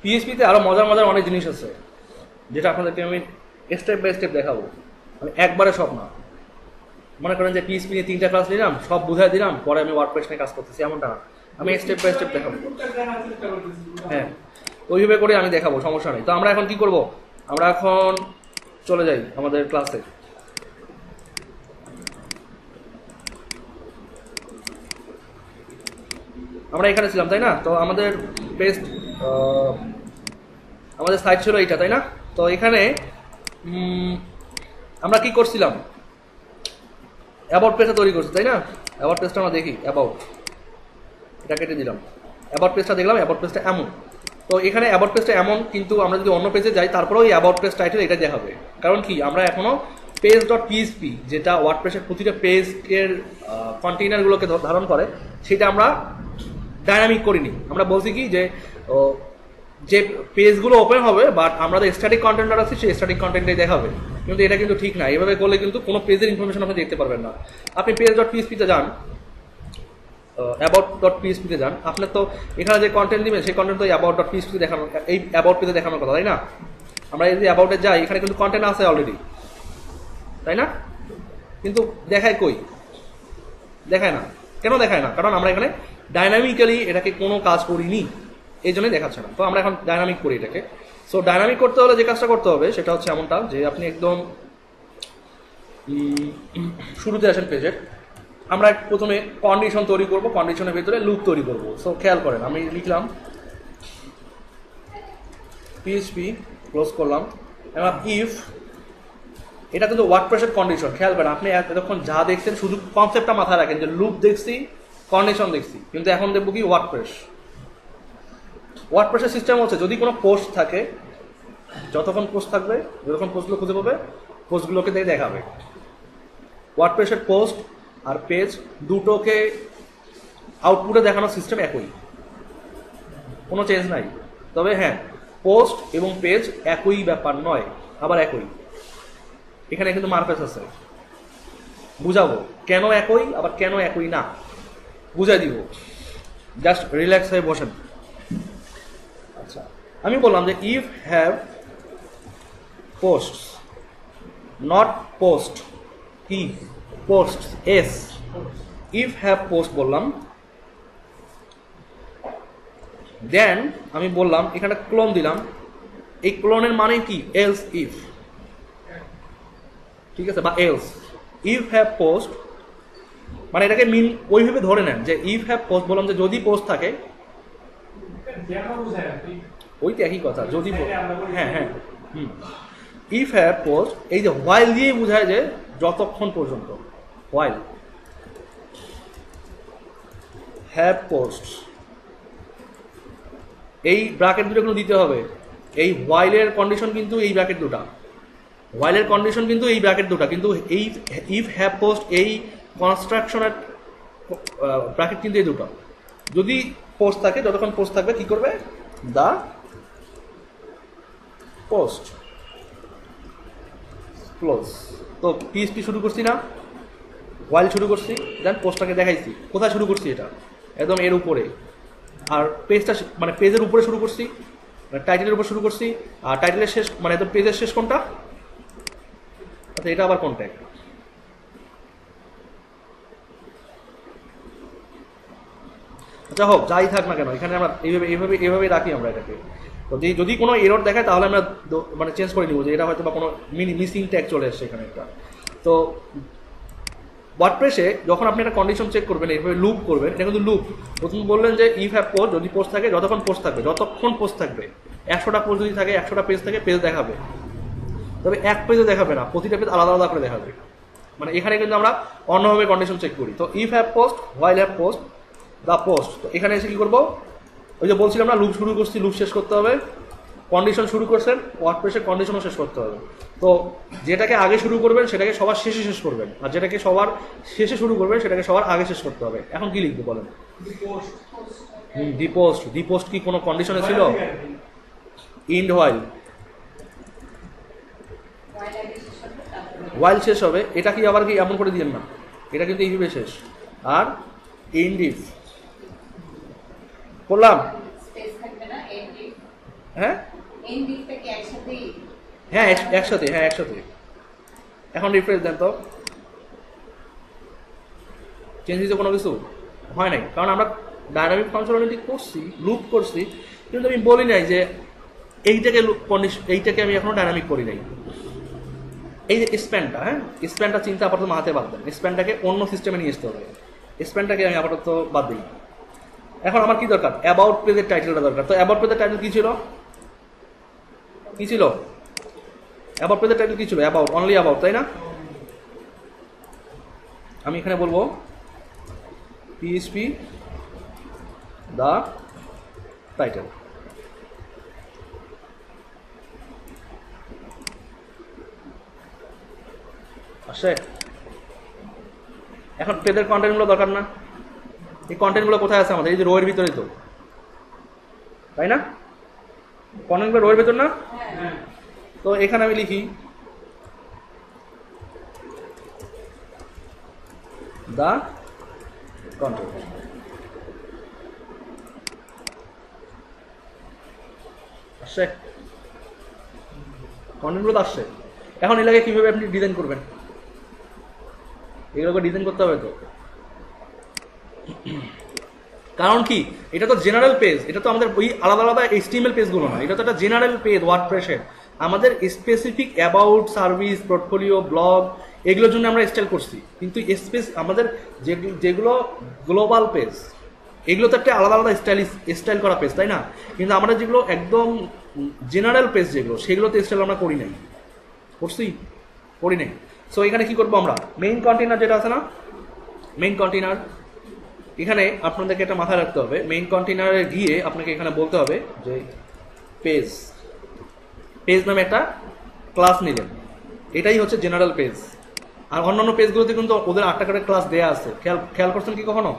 পিএইচপিতে আরও মজার মজার অনেক জিনিস আছে যেটা আপনাদেরকে আমি স্টেপ বাই স্টেপ দেখাবো, মানে একবারে সব না। মনে করেন যে পিএইচপি নিয়ে 3টা ক্লাস নিলাম, সব বুঝাই দিলাম, পরে আমি ওয়ার্ডপ্রেস নিয়ে কাজ করতেছি, এমনটা না। আমি স্টেপ বাই স্টেপ দেখাবো। হ্যাঁ, ওইভাবে করে আমি দেখাবো, সমস্যা নেই। তো আমরা এখন কি করব, আমরা এখন চলে যাই আমাদের ক্লাসে। আমরা এখানে ছিলাম তাই না? তো আমাদের বেস্ট আমাদের সাইট ছিল এইটা তাই না? তো এখানে আমরা কি করছিলাম, অ্যাবাউট পেজটা তৈরি করছি তাই না? অ্যাবাউট পেজটা আমরা দেখি, অ্যাবাউট, এটা কেটে দিলাম। অ্যাবাউট পেজটা দেখলাম, অ্যাবাউট পেজটা এমন। তো এখানে অ্যাবাউট পেজটা এমন, কিন্তু আমরা যদি অন্য পেজে যাই তারপরেও এই অ্যাবাউট পেজ টাইটেল এটা দেখাবে। কারণ কি, আমরা এখনো পেজ ডট পিএইচপি যেটা ওয়ার্ডপ্রেসের প্রতিটা পেজের কন্টেইনারগুলোকে ধারণ করে সেটা আমরা ডাইনামিক করিনি। আমরা বলছি কি যে পেজগুলো ওপেন হবে, বাট আমরা যে স্ট্যাটিক কন্টেন্টার আছে সেই স্ট্যাটিক কন্টেন্টটাই দেখাবে। কিন্তু এটা কিন্তু ঠিক না, এভাবে করলে কিন্তু কোনো পেজের ইনফরমেশন আপনি দেখতে পারবেন না। আপনি পেজ ডট পিএইচপিতে যান, অ্যাবাউট ডট পিএইচপিতে যান, আপনার তো এখানে যে কন্টেন্ট দিবেন সেই কন্টেন্ট তো অ্যাবাউট ডট পিএইচপিতে দেখানো, এই অ্যাবাউট পেজে দেখানোর কথা তাই না? আমরা এই যে অ্যাবাউটে যাই, এখানে কিন্তু কন্টেন্ট আছে অলরেডি তাই না? কিন্তু দেখায় কই? দেখায় না। কেন দেখায় না? কারণ আমরা এখানে ডাইনামিক্যালি এটাকে কোনো কাজ করিনি, এই জন্যই দেখাচ্ছে না। তো আমরা এখন ডাইনামিক করি এটাকে। সো ডাইনামিক করতে হলে যে কাজটা করতে হবে সেটা হচ্ছে এমনটা যে আপনি একদম শুরুতে আসেন পেজের, আমরা প্রথমে কন্ডিশন তৈরি করব, কন্ডিশনের ভিতরে লুপ তৈরি করব। সো খেয়াল করেন, আমি লিখলাম পিএইচপি, ক্লোজ করলাম, এবার ইফ, এটা কিন্তু ওয়ার্ডপ্রেসের কন্ডিশন। খেয়াল করেন, আপনি এতক্ষণ যা দেখছেন শুধু কনসেপ্টটা মাথায় রাখেন যে লুপ দেখছি, কন্ডিশন দেখছি, কিন্তু এখন দেখবো কি ওয়ার্ডপ্রেস। ওয়ার্ডপ্রেসের সিস্টেম হচ্ছে যদি কোনো পোস্ট থাকে, যতক্ষণ পোস্ট থাকবে, যতক্ষণ পোস্টগুলো খুঁজে পাবে, পোস্টগুলোকে দেখাবে। ওয়ার্ডপ্রেসের পোস্ট আর পেজ দুটোকে আউটপুটে দেখানোর সিস্টেম একই, কোনো চেঞ্জ নাই। তবে হ্যাঁ, পোস্ট এবং পেজ একই ব্যাপার নয়, আবার একই। এখানে কিন্তু মারফেস আছে, বুঝাবো কেন একই আবার কেন একই না, বুঝাই দিব। জাস্ট রিল্যাক্স হয়ে বসেন। আচ্ছা, আমি বললাম যে if have post, not post, কি post, S, if have post বললাম, দেন আমি বললাম এখানে ক্লোন দিলাম। এই ক্লোনের মানে কি, এলস ইফ, ঠিক আছে, বা এলস। ইফ হ্যাভ পোস্ট মানে এটাকে মিন ওইভাবে ধরে নেন যে ইফ হ্যাভ পোস্ট বললাম যে যদি পোস্ট থাকে, ওই তো একই কথা, যদি, হ্যাঁ হ্যাঁ ইফ হ্যাভ পোস্ট, এই যে হোয়াইল দিয়ে বোঝায় যে যতক্ষণ পর্যন্ত, হোয়াইল হ্যাভ পোস্ট, এই ব্র্যাকেট দুটো কিন্তু দিতে হবে। এই হোয়াইলের কন্ডিশন কিন্তু এই ব্র্যাকেট দুটা, হোয়াইলের কন্ডিশন কিন্তু এই ব্র্যাকেট দুটা, কিন্তু এই ইফ হ্যাভ পোস্ট এই কনস্ট্রাকশনের ব্র্যাকেট কিন্তু এই দুটো। যদি পোস্ট থাকে, যতক্ষণ পোস্ট থাকবে কি করবে, দা পোস্ট ক্লোজ। তো পিএইচপি শুরু করছি না, হোয়াইল শুরু করছি, দেন পোস্টটাকে দেখাইছি। কোথায় শুরু করছি, এটা একদম এর উপরে, আর পেজটা মানে পেজের উপরে শুরু করছি, টাইটেলের উপর শুরু করছি, আর টাইটেলের শেষ মানে একদম পেজের শেষ কোনটা, আচ্ছা এটা আবার কোনটা, আচ্ছা হোক যাই থাক না কেন, এখানে আমরা এইভাবে রাখি আমরা এটাকে। তো যদি কোনো এরর দেখায় তাহলে আমরা মানে চেঞ্জ করে নিব যে এটা হয়তো বা কোনো মিসিং ট্যাগ চলে আসছে এখানে একটা। তো ওয়ার্ডপ্রেসে যখন আপনি একটা কন্ডিশন চেক করবেন, এইভাবে লুপ করবেন, এটা কিন্তু লুপ। প্রথম বললেন যে ইফ হ্যাভ পোস্ট, যদি পোস্ট থাকে, যতক্ষণ পোস্ট থাকবে, যতক্ষণ পোস্ট থাকবে, 100টা পোস্ট যদি থাকে, 100টা পেজ থাকে, পেজ দেখাবে। তবে এক পেজে দেখাবে না, প্রতিটা পেজ আলাদা আলাদা করে দেখাবে। মানে এখানে কিন্তু আমরা অন্যভাবে কন্ডিশন চেক করি। তো if have post, while have post, the post. তো এখানে এসে কি করবো, ওই যে বলছিলাম না লুপ শুরু করছি, লুপ শেষ করতে হবে। কন্ডিশন শুরু করছেন, ওয়ার্ডপ্রেসের কন্ডিশনও শেষ করতে হবে। তো যেটাকে আগে শুরু করবেন সেটাকে সবার শেষে শেষ করবেন, আর যেটাকে সবার শেষে শুরু করবেন সেটাকে সবার আগে শেষ করতে হবে। এখন কি লিখবো বলেন, দি পোস্ট। দি পোস্ট কি কোনো কন্ডিশনে ছিল, ইন্ড হোয়াইল, হোয়াইল শেষ হবে। এটা কি আবার কি এমন করে দিয়েন না, এটা কিন্তু এইভাবে শেষ। আর ইন্ড ইফ করলাম, হ্যাঁ হ্যাঁ একসাথে, হ্যাঁ একসাথে। এখন রিফ্রেশ দেন তো, চেঞ্জ দিতে কোনো কিছু হয় নাই, কারণ আমরা ডাইনামিক ফাংশনালিটি করছি, লুপ করছি, কিন্তু আমি বলি নাই যে এইটাকে এইটাকে আমি এখনো ডাইনামিক করি নাই। এই যে স্প্যানটা, হ্যাঁ স্প্যানটা চিন্তা আপাতত মাথাতে বাদ দেন, স্প্যানটাকে অন্য সিস্টেমে নিয়ে আসতে হবে, স্প্যানটাকে আমি আপাতত বাদ দিই। এখন আমার কি দরকার, অ্যাবাউট পেজের টাইটেলটা দরকার। তো অ্যাবাউট পেজের টাইটেল কি ছিল, কি ছিল অ্যাবাউট পেজের টাইটেল কি ছিল, অ্যাবাউট, অনলি অ্যাবাউট, তাই না? আমি এখানে বলবো পিএইচপি দা টাইটেল। আসে, এখন পেজের কন্টেন্টগুলো দরকার না? এই কন্টেন্টগুলো কোথায় আছে আমাদের? এই যে রোয়ের ভিতরে তো, তাই না? কন্টেন্টগুলো রোয়ের ভিতর না? তো এখানে আমি লিখি দা কন্টেন্ট। আসছে, কন্টেন্টগুলো তো আসছে। এখন এলাকায় কিভাবে আপনি ডিজাইন করবেন, এগুলোকে ডিজাইন করতে হবে তো। কারণ কি, এটা তো জেনারেল পেজ, এটা তো আমাদের ওই আলাদা আলাদা এইচটিএমএল পেজগুলো না, এটা তো একটা জেনারেল পেজ ওয়ার্ডপ্রেসের। আমাদের specific about, service, portfolio, blog এগুলোর জন্য আমরা স্টাইল করছি, কিন্তু আমাদের যেগুলো গ্লোবাল পেজ, এগুলো তো একটা আলাদা আলাদা স্টাইল করা পেজ, তাই না? কিন্তু আমরা যেগুলো একদম জেনারেল পেজ যেগুলো, সেগুলোতে স্টাইল আমরা করি নাই, করছি, করি নাই। সো এখানে কি করবো আমরা, মেইন কন্টেনার যেটা আছে না, মেইন কন্টেনার, এখানে আপনাদেরকে একটা মাথায় রাখতে হবে, মেইন কন্টেনারে গিয়ে আপনাকে এখানে বলতে হবে যে পেজ, পেজ নামে একটা ক্লাস নিলেন, এটাই হচ্ছে জেনারেল পেজ। আর অন্যান্য পেজগুলোতে কিন্তু ওদের 8টা করে ক্লাস দেওয়া আছে, খেয়াল করছেন কি কখনো?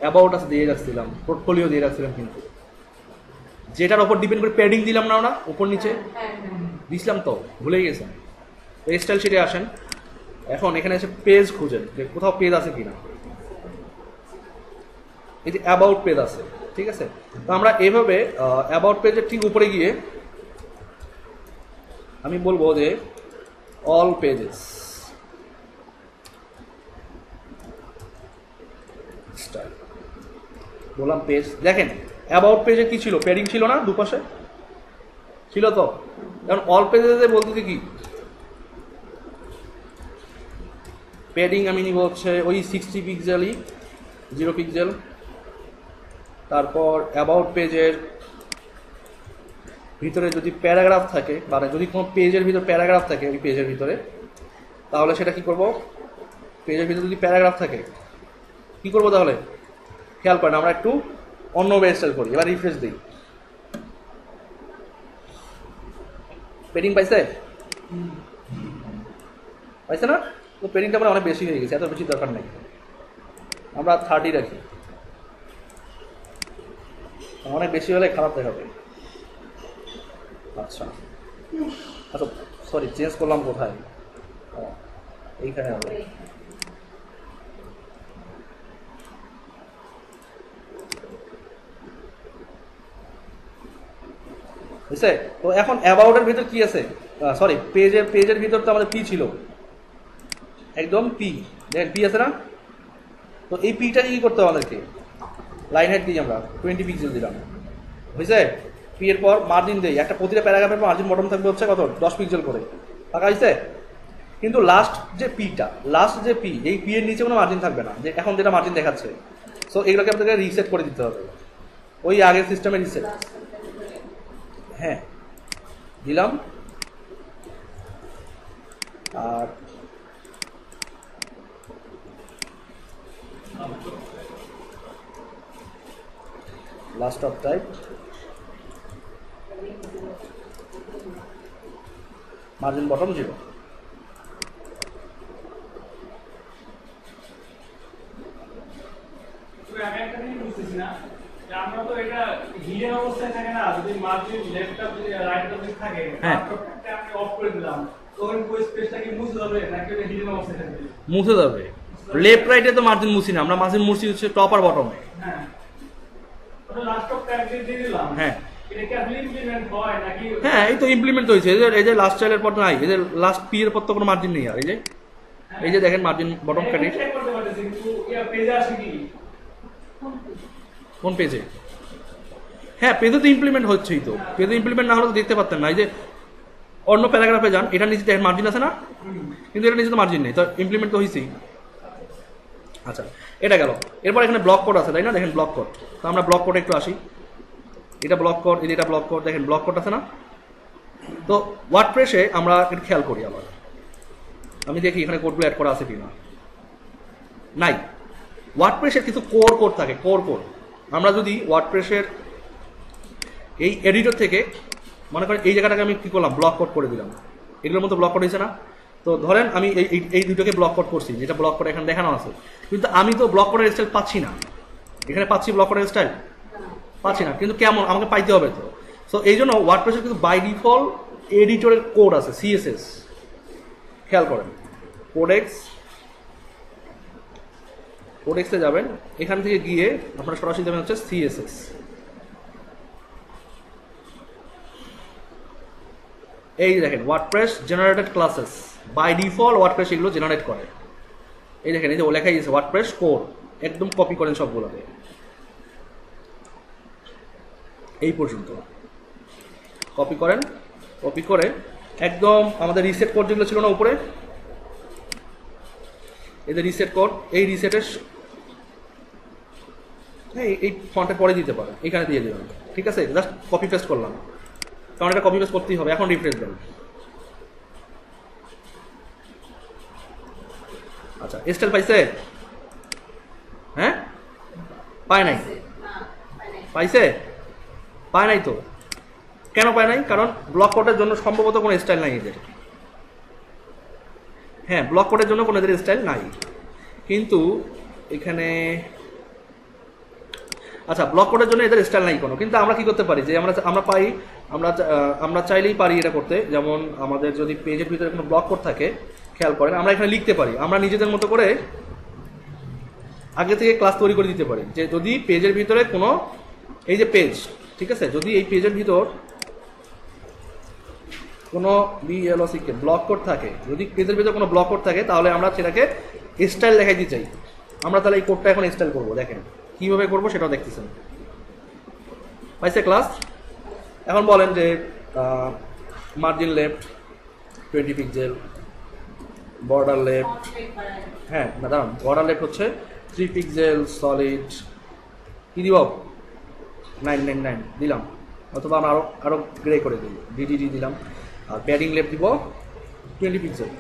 অ্যাবাউট আছে দিয়ে রাখছিলাম, পোর্টফোলিও দিয়ে রাখছিলাম, কিন্তু যেটার ওপর ডিপেন্ড করে প্যাডিং দিলাম না ওরা, উপর নিচে দিছিলাম, তো ভুলেই গেছেন। এই স্টাইল শিটে আসেন, এখন এখানে এসে পেজ খুঁজেন যে কোথাও পেজ আছে কিনা। এই যে অ্যাবাউট পেজ আছে, ঠিক আছে? তো আমরা এইভাবে অ্যাবাউট পেজের ঠিক উপরে গিয়ে আমি বলবো যে অল পেজেস, বললাম পেজ। দেখেন অ্যাবাউট পেজে কি ছিল, প্যাডিং ছিল না, দুপাশে ছিল তো। এখন অল পেজে বলতে কি, প্যাডিং আমি নিব হচ্ছে ওই 60 পিক্সেলই, 0 পিক্সেল। তারপর অ্যাবাউট পেজের ভিতরে যদি প্যারাগ্রাফ থাকে, মানে যদি কোনো পেজের ভিতরে প্যারাগ্রাফ থাকে ওই পেজের ভিতরে, তাহলে সেটা কি করব, পেজের ভিতরে যদি প্যারাগ্রাফ থাকে কি করব, তাহলে খেয়াল করেন আমরা একটু অন্য স্টাইল করি। এবার রিফ্রেশ দিই, পেডিং পাইছে, পাইছে না? তো পেডিংটা আমার অনেক বেশি হয়ে গেছে, এত বেশি দরকার নেই, আমরা 30 রাখি, অনেক বেশি হলে খারাপ দেখাবে। আচ্ছা আচ্ছা, সরি চেঞ্জ করলাম কোথায়, এইখানে হবে। বুঝছে? তো এখন অ্যাবাউটের ভিতর কি আছে, সরি পেজের ভিতর তো আমাদের পি ছিল, একদম পি, দেখেন পি আছে না? তো এই পিটা কি করতে হবে আমাদেরকে, লাইন হাইট দিই আমরা 20 পিক্সেল দিলাম, বুঝছে? পি এর পর মার্জিন দেই, একটা প্রতিটা প্যারাগ্রাফের পর মার্জিন বটম থাকবে হচ্ছে কত, 10 পিক্সেল করে, টাকা হয়েছে? কিন্তু লাস্ট যে পি, এই পি এর নিচে কোনো মার্জিন থাকবে না, যে এখন যেটা মার্জিন দেখাচ্ছে। সো এগুলোকে আপনাদের রিসেট করে দিতে হবে, ওই আগের সিস্টেমে রিসেট। হ্যাঁ দিলাম, আর last off type, margin bottom 0। আমরা তো এটা হিডেন অবস্থায় থাকে না, যদি margin left off right off থাকে, আমি অফ করে দিলাম, তখন কোই স্পেসটা কি মুছে যাবে নাকি এটা হিডেন অবস্থায় থাকবে? মুছে যাবে। লেফট রাইটে তো মার্জিন মুছি না, আমরা মার্জিন মুছি হচ্ছে টপ আর বটমে। হ্যাঁ, ওটা লাস্ট অফ টাইপ দিয়ে দিলাম। হ্যাঁ, এটা কি আসলে ইমপ্লিমেন্ট হয় নাকি? হ্যাঁ এই তো ইমপ্লিমেন্ট হয়েছে, এই যে লাস্ট চাইলের পর নাই, এই যে লাস্ট পি এর পর তো কোনো মার্জিন নেই আর, এই যে দেখেন মার্জিন বটম কাটে চেক করতে পারতেছি কিন্তু ইয়া পেজে আসে কি? কোন পেজে? হ্যাঁ পেজে তো ইমপ্লিমেন্ট হচ্ছেই তো, পেজে ইমপ্লিমেন্ট না হলে তো দেখতে পারতেন না। এই যে অন্য প্যারাগ্রাফে যান, এটার নিচে দেখেন মার্জিন আছে না, কিন্তু এটার নিচে তো মার্জিন নেই, তো ইমপ্লিমেন্ট তো হয়েছেই। আচ্ছা এটা গেল, এরপর এখানে ব্লক কোড আছে তাই না, দেখেন ব্লক কোড। তো আমরা ব্লক কোডে একটু আসি, এটা ব্লক কোড, এটা ব্লক কোড, দেখেন ব্লক কোড আছে না। তো ওয়ার্ডপ্রেসে আমরা একটু খেয়াল করি, আবার আমি দেখি এখানে কোডগুলো অ্যাড করা আছে কিনা, নাই। ওয়ার্ডপ্রেসের কিছু কোড থাকে, কোড আমরা যদি ওয়ার্ডপ্রেসের এই এডিটর থেকে মনে করেন এই জায়গাটাকে আমি কি করলাম, ব্লক কোড করে দিলাম, এগুলোর মতো ব্লক কোড হয়েছে না। তো ধরেন আমি এই দুটোকে ব্লক কোড করছি, যেটা ব্লক কোড এখানে দেখানো আছে, কিন্তু আমি তো ব্লক কোডের স্টাইল পাচ্ছি না, এখানে পাচ্ছি ব্লক কোডের স্টাইল পাচ্ছি না, কিন্তু কেমন আমাকে পাইতে হবে তো। সো এই জন্য ওয়ার্ডপ্রেসের কিন্তু বাই ডিফল্ট এডিটরের কোড আছে, সিএসএস। খেয়াল করেন কোডেক্সে যাবেন, এখান থেকে গিয়ে আপনারা সরাসরি যাবেন হচ্ছে সিএসএস। এই দেখেন WordPress generated classes, by default WordPress এগুলো জেনারেট করে। এই দেখেন এই যে লেখাই আছে ওয়ার্ডপ্রেস কোড, একদম কপি করেন সবগুলোকে এই পর্যন্ত কপি করেন, কপি করে একদম আমাদের রিসেট কোড যেগুলো ছিল না উপরে, এই যে রিসেট কোড, এই রিসেটের এই ফন্টে পরে দিতে পারেন, এখানে দিয়ে দিলাম, ঠিক আছে। জাস্ট কপি পেস্ট করলাম, কারণ এটা কপি পেস্ট করতেই হবে। এখন রিফ্রেশ দেন। আচ্ছা স্টাইল পাইছে? হ্যাঁ পায় নাই, পাইছে? পায় নাই তো, কেন পায় নাই? কারণ ব্লক কোডের জন্য সম্ভবত কোনো স্টাইল নাই এদের। হ্যাঁ ব্লক কোডের জন্য কোনো এদের স্টাইল নাই, কিন্তু এখানে আচ্ছা ব্লক কোডের জন্য এদের স্টাইল নাই কোনো, কিন্তু আমরা কি করতে পারি যে আমরা পাই, আমরা চাইলেই পারি এটা করতে। যেমন আমাদের যদি পেজের ভিতরে কোনো ব্লক কোড থাকে, খেয়াল করেন আমরা এখানে লিখতে পারি, আমরা নিজেদের মতো করে আগে থেকে ক্লাস তৈরি করে দিতে পারি যে যদি পেজের ভিতরে কোনো, এই যে পেজ, ঠিক আছে, যদি এই পেজের ভিতর কোনো বিএলওসিকে ব্লক কোড থাকে, যদি পেজের ভিতরে কোনো ব্লক কোড থাকে, তাহলে আমরা সেটাকে স্টাইল দেখাই দিতে চাই। আমরা তাহলে এই কোডটা এখন স্টাইল করবো, দেখেন কিভাবে করবো সেটাও দেখতেছেন। পাইছে ক্লাস? এখন বলেন যে margin left 20 pixel, border left, হ্যাঁ না দাঁড়ান, বর্ডার লেফট হচ্ছে 3 পিক্সেল সলিড, কি দিব 999 দিলাম, অথবা আমরা আরো গ্রে করে দিই, ডিডিডি দিলাম। আর প্যাডিং লেফট দিব 20 পিক্সেল,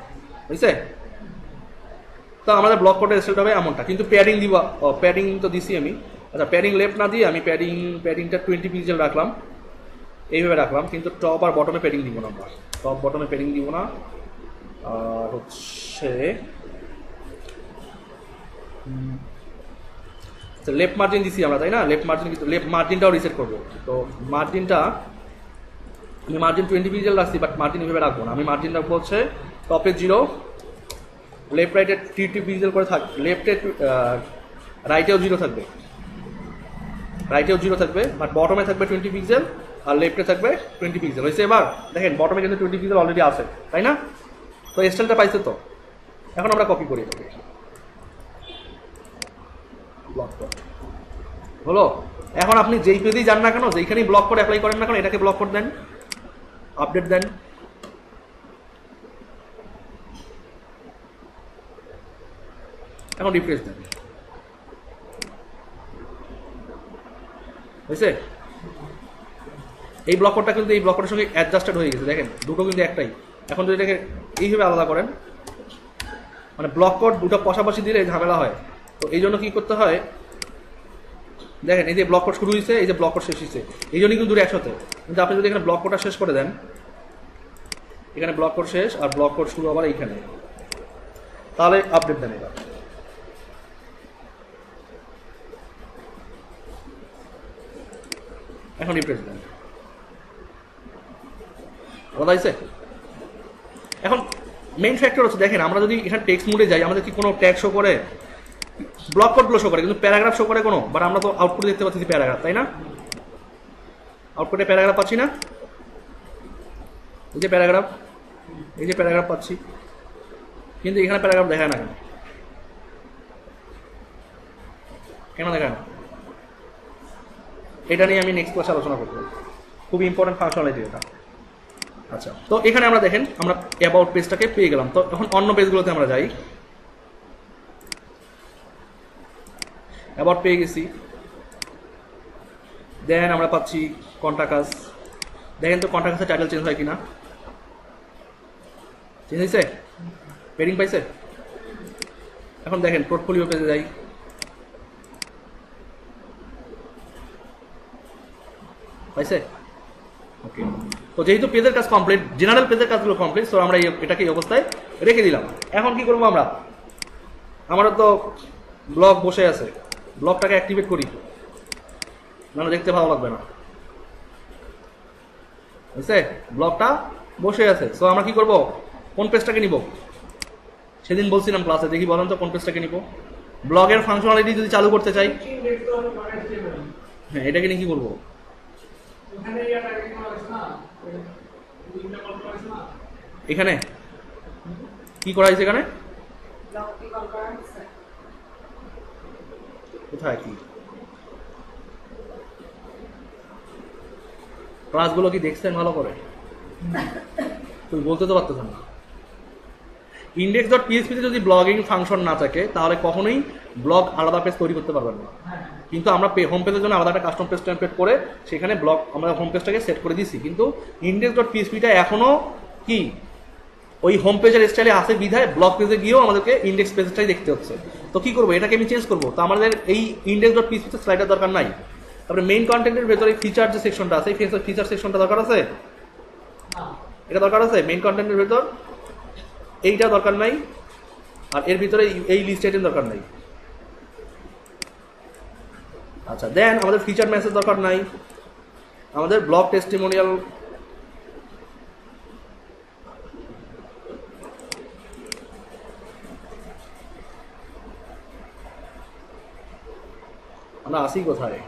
বুঝছে? তো আমাদের ব্লক কোডের স্টাইলটা হবে এমনটা, কিন্তু প্যাডিং দিব, প্যাডিং তো দিছি আমি। আচ্ছা প্যাডিং লেফট না দিয়ে আমি প্যাডিংটা 20 পিক্সেল রাখলাম, এইভাবে রাখলাম, কিন্তু টপ আর বটমে প্যাডিং দিব না, আমরা টপ বটমে প্যাডিং দিব না। আর হচ্ছে লেফট মার্জিন দিছি আমরা, তাই না? লেফট মার্জিন, কিন্তু লেফট মার্জিনটাও রিসেট করবো। তো মার্জিনটা আমি মার্জিন 20 পিক্সেল রাখছি, বাট মার্জিন এভাবে রাখবো না, আমি মার্জিন রাখবো হচ্ছে টপে 0, লেফট রাইটে 30 পিক্সেল করে থাকবে, লেফটে রাইটেও 0 থাকবে, রাইটেও 0 থাকবে, বাট বটমে থাকবে 20 পিক্সেল আর লেফটে থাকবে 20 পিক্সেল। হয়েছে? এবার দেখেন বটমে কিন্তু 20 পিক্সেল অলরেডি আছে, তাই না? তো স্টাইলটা পাইছে তো, এখন আমরা কপি করি এটাকে, ব্লক কোড হলো। এখন আপনি যেই পেজেই যান না কেন, যেইখানেই ব্লক কোড অ্যাপ্লাই করেন না কেন, এটাকে ব্লক কোড দেন, আপডেট দেন, এখন রিফ্রেশ দেন, হয়েছে? এই ব্লক কোডটা কিন্তু এই ব্লক কোডের সঙ্গে অ্যাডজাস্টেড হয়ে গেছে, দেখেন দুটো কিন্তু একটাই। এখন যদি এটাকে এইভাবে আলাদা করেন, মানে ব্লক কোড দুটো পাশাপাশি দিলে ঝামেলা হয়। তো এই জন্য কি করতে হয়, দেখেন এই যে ব্লক কোড শুরু হয়েছে, এই যে ব্লক কোড শেষ হয়েছে, এই জন্যই কিন্তু দুটো একসাথে। কিন্তু আপনি যদি এখানে ব্লক কোডটা শেষ করে দেন, এখানে ব্লক কোড শেষ আর ব্লক কোড শুরু আবার এইখানে, তাহলে আপডেট দেন। এবার এখন রিফ্রেশ দেন, কথা হয়েছে? এখন মেইন ফ্যাক্টর হচ্ছে দেখেন আমরা যদি এখানে টেক্সট মোডে যাই, আমাদের কি কোনো ট্যাগ শো করে? ব্লক কোডগুলো শো করে, কিন্তু প্যারাগ্রাফ শো করে কোনো? বাট আমরা তো আউটপুট দেখতে পাচ্ছি প্যারাগ্রাফ, তাই না? আউটপুটে প্যারাগ্রাফ পাচ্ছি না, এই যে প্যারাগ্রাফ, এই যে প্যারাগ্রাফ পাচ্ছি, কিন্তু এখানে প্যারাগ্রাফ দেখায় না কেন? কেন দেখায় না? এটা নিয়ে আমি নেক্সট ক্লাসে আলোচনা করবো, খুবই ইম্পর্টেন্ট ফাংশনালিটি এটা। আচ্ছা, তো এখানে আমরা দেখেন আমরা অ্যাবাউট পেজটাকে পেয়ে গেলাম। তো এখন অন্য পেজগুলোতে আমরা যাই। অ্যাবাউট পেয়ে গেছি, দেন আমরা পাচ্ছি কন্টাকাস। দেখেন তো কন্টাকাসের টাইটেল চেঞ্জ হয় কিনা, চেঞ্জ হয়েছে, পেডিং পাইছে। এখন দেখেন পোর্টফোলিও পেজে যাই, পাইছে, ওকে। তো যেহেতু পেজের কাজ কমপ্লিট, জেনারেল পেজের কাজগুলো কমপ্লিট, তো আমরা এটাকে এই অবস্থায় রেখে দিলাম। এখন কি করবো আমরা, আমারও তো ব্লগ বসে আছে, ব্লগটাকে অ্যাক্টিভেট করি, মানে দেখতে ভালো লাগবে না, বুঝছে, ব্লগটা বসে আছে। সো আমরা কি করব, কোন পেজটাকে নিব? সেদিন বলছিলাম ক্লাসে, দেখি বলেন তো কোন পেজটাকে নিব। ব্লগের ফাংশনালিটি যদি চালু করতে চাই, হ্যাঁ এটাকে নিয়ে কি করবো? এখানে কি করা হয়েছে? এখানে কোথায় কি ক্লাসগুলো কি দেখছেন ভালো করে? তুই বলতে তো পারতেছেন না। index.php তে যদি ব্লগিং ফাংশন না থাকে তাহলে কখনোই ব্লগ আলাদা পেজ তৈরি করতে পারবেন না। কিন্তু আমরা হোম পেজের জন্য আলাদা একটা কাস্টম পেজ টেমপ্লেট করে সেখানে ব্লগ আমরা হোম পেজটাকে সেট করে দিছি, কিন্তু index.php-টা এখনো কি ওই হোম পেজের স্টাইলে আসে বিধায় ব্লগ পেজে গিয়েও আমাদেরকে ইন্ডেক্স পেজটাই দেখতে হচ্ছে। তো কি করবো, এটাকে আমি চেঞ্জ করবো। তো আমাদের এই index.php-তে স্লাইডার দরকার নাই। তারপরে মেইন কন্টেন্টের ভেতরে ফিচার যে সেকশনটা আছে, ফিচার সেকশনটা দরকার আছে, এটা দরকার আছে মেইন কন্টেন্টের ভেতর, এইটা দরকার নাই। আর এর ভিতরে এই লিস্ট আইটেম দরকার নাই। আচ্ছা, দেন আমাদের ফিচার মেসেজ দরকার নাই, আমাদের ব্লগ টেস্টিমোনিয়াল আমরা আসি কোথায়?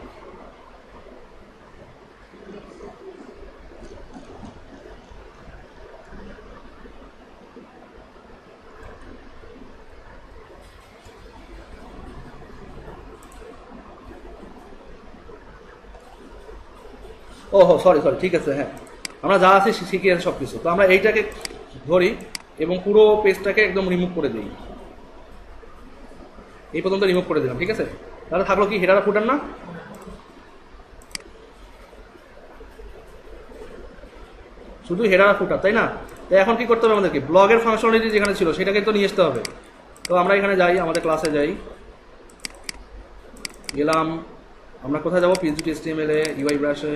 ওহো সরি, ঠিক আছে, হ্যাঁ আমরা যা আছি শিখে আছি সব কিছু। তো আমরা এইটাকে ধরি এবং পুরো পেজটাকে একদম রিমুভ করে দিই, এই পর্যন্ত রিমুভ করে দিলাম, ঠিক আছে। তাহলে থাকলো কি, হেডার ফুটার না, শুধু হেডার ফুটার, তাই না? তো এখন কি করতে হবে আমাদেরকে, ব্লগের ফাংশনালিটি যেখানে ছিল সেটাকে তো নিয়ে আসতে হবে। তো আমরা এখানে যাই, আমাদের ক্লাসে যাই, গেলাম, আমরা কোথায় যাবো, PHP-HTML এ, UI ব্রাশে,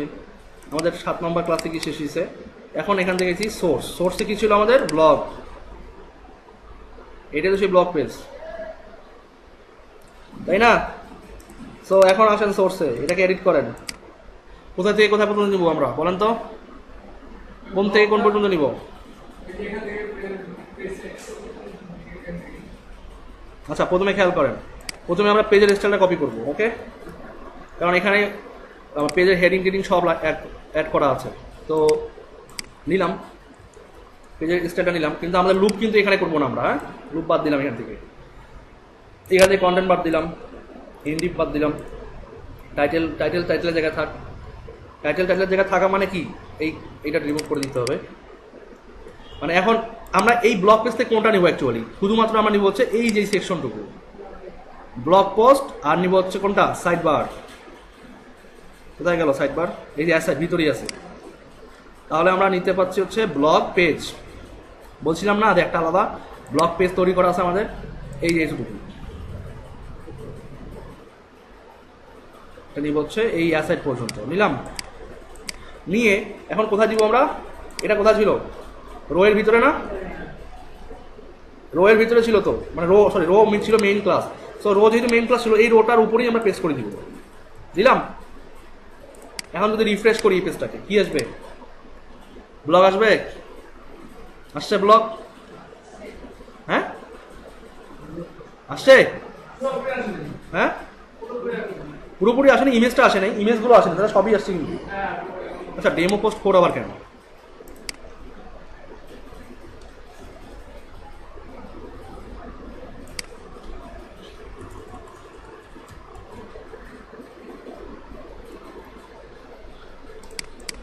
আমাদের 7 নম্বর ক্লাসে কি শেষ হয়েছে। এখন এখান থেকে গেছি সোর্সে কি ছিল আমাদের, ব্লগ, এটা তো সেই ব্লগ পেজ, তাই না? সো এখন আসেন সোর্সে, এটাকে এডিট করেন। কোথা থেকে কোথায় পর্যন্ত নিব আমরা, বলেন তো, কোন থেকে কোন পর্যন্ত নিব? আচ্ছা, প্রথমে খেয়াল করেন, প্রথমে আমরা পেজের স্টাইলটা কপি করব, ওকে, কারণ এখানে আমার পেজের হেডিং টেডিং সব অ্যাড করা আছে। তো নিলাম পেজের স্টাইলটা নিলাম, কিন্তু আমাদের লুপ কিন্তু এখানে করবো না আমরা, হ্যাঁ লুপ বাদ দিলাম এখান থেকে কন্টেন্ট বাদ দিলাম, ইন্ডিপ বাদ দিলাম, টাইটেলের জায়গায় থাক, টাইটেলের জায়গায় থাকা মানে কি, এইটা রিমুভ করে দিতে হবে। মানে এখন আমরা এই ব্লগ পেজ থেকে কোনটা নিব, অ্যাকচুয়ালি শুধুমাত্র আমরা নিব হচ্ছে এই যে সেকশনটুকু ব্লগ পোস্ট, আর নিব হচ্ছে কোনটা, সাইড বার। কোথায় গেল সাইড বার, এই যে সাইড ভিতরেই আছে। তাহলে আমরা নিতে পারছি হচ্ছে ব্লগ পেজ, বলছিলাম না যে একটা আলাদা ব্লগ পেজ তৈরি করা আছে আমাদের, এই যে এইটুকু নিব হচ্ছে এই অ্যাসাইড পর্যন্ত নিলাম। নিয়ে এখন কোথায় দিব আমরা, এটা কোথায় ছিল, রো এর ভিতরে না, রো এর ভিতরে ছিল তো, মানে রো ছিল মেইন ক্লাস। সো রো যেহেতু মেইন ক্লাস ছিল, এই রোটার উপরেই আমরা পেস্ট করে দিব, দিলাম। এখন যদি রিফ্রেশ করি এই পেজটাকে, কি আসবে, ব্লগ আসবে, আসছে ব্লগ, হ্যাঁ আসছে, হ্যাঁ পুরোপুরি আসেনি, ইমেজটা আসে নাই, ইমেজগুলো আসেনি, তারা সবই আসছে কিন্তু। আচ্ছা ডেমো পোস্ট 4 আবার কেন?